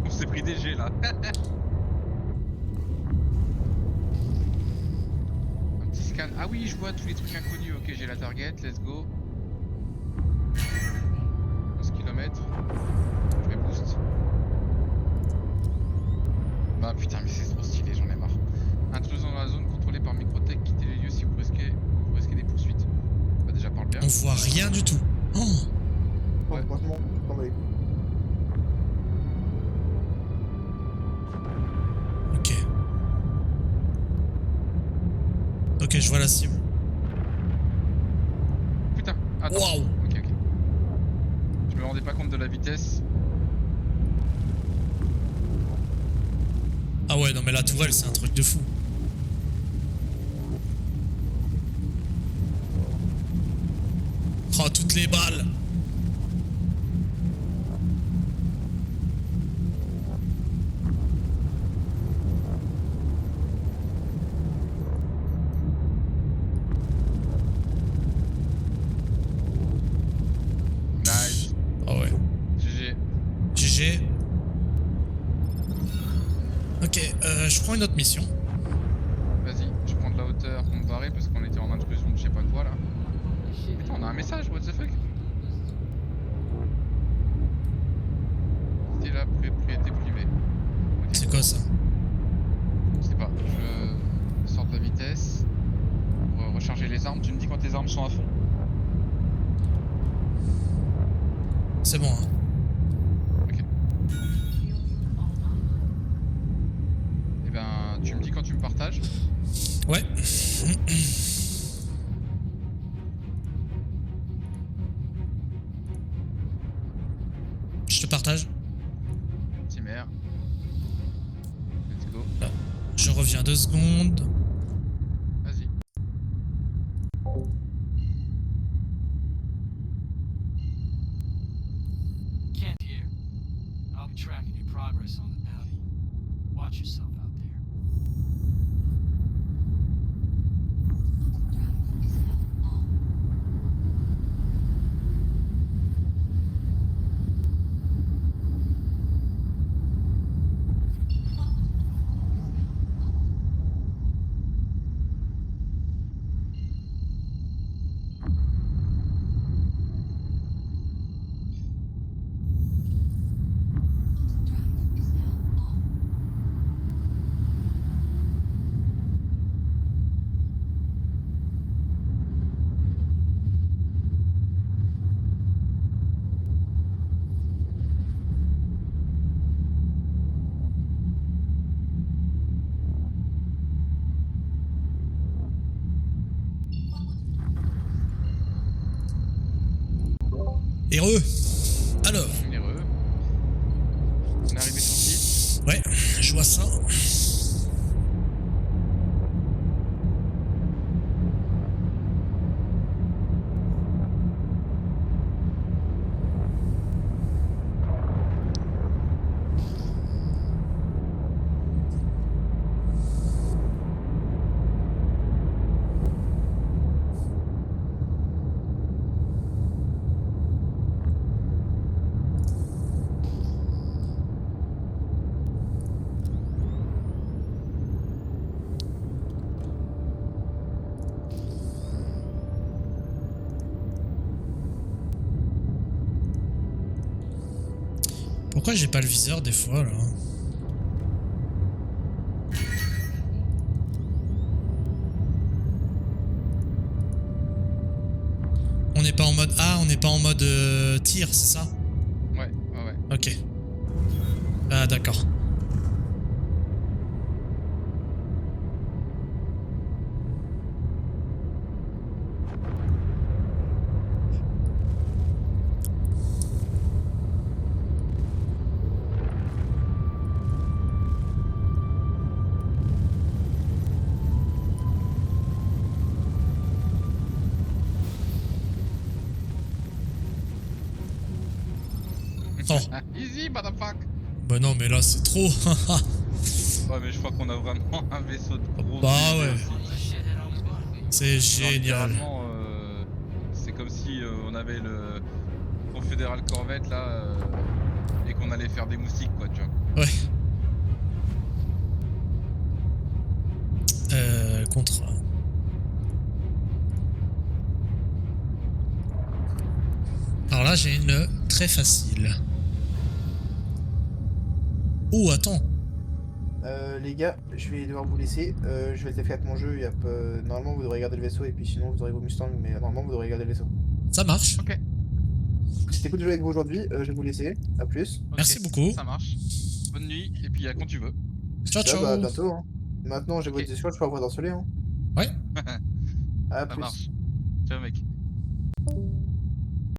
On s'est pris des G là. Un petit scan. Ah oui, je vois tous les trucs inconnus. Ok, j'ai la target, let's go. 11 km. Je vais boost. Bah putain, mais c'est trop stylé, j'en ai marre. Intrusion dans la zone contrôlée par Microtech, quittez les lieux si vous risquez des poursuites. Bah déjà parle bien. On voit rien du tout. Oh. Ouais. Franchement, je m'en bats les couilles. Ok. Ok, je vois la cible. Putain, attends. Waouh. Ok. Je me rendais pas compte de la vitesse. Ah ouais, non mais la tourelle c'est un truc de fou. Oh, toutes les balles. Nice. Ah ouais. GG. GG. Ok, je prends une autre mission. Vas-y, je prends de la hauteur pour me barrer parce qu'on était en intrusion de je sais pas quoi là. Putain, on a un message, what the fuck? C'était la propriété privée. Ok, C'est quoi ça? je sais pas, je sors de la vitesse pour recharger les armes. Tu me dis quand tes armes sont à fond. C'est bon, hein. Ok. Et ben, tu me dis quand tu me partages. Ouais. Je te partage. Petit mère. Let's go. Je reviens 2 secondes. Vas-y. Kent here. I'll be tracking your progress on the bounty. Watch yourself out there. Drive is now on. Heureux. Alors, Généreux. On est arrivé sur site. ouais, je vois ça. Pourquoi j'ai pas le viseur des fois là? On n'est pas en mode... Ah, on n'est pas en mode tir, c'est ça? Ouais. Ok. Ah, d'accord. Oh, Easy, motherfuck. bah non, mais là c'est trop. Ouais, mais je crois qu'on a vraiment un vaisseau de gros. Bah bébés ouais. aussi. Put the shithead on his butt. C'est Genre, génial. littéralement, c'est comme si on avait le Confédéral Corvette là et qu'on allait faire des moustiques quoi, tu vois. Ouais. Contre. Alors là, j'ai une très facile. Oh, attends. Les gars, je vais devoir vous laisser. Je vais faire mon jeu. Normalement, vous devrez garder le vaisseau et puis sinon, vous aurez vos Mustangs. Mais normalement, vous devrez garder le vaisseau. Ça marche. Ok. C'était cool de jouer avec vous aujourd'hui. Je vais vous laisser. À plus. Ok, Merci beaucoup. Ça marche. Bonne nuit et puis à quand tu veux. Ciao, Bah, à ciao. bientôt. Hein. Maintenant, j'ai Ok. votre escouade, je peux avoir harceler. Hein. Ouais. À Ça plus. marche. Ciao mec.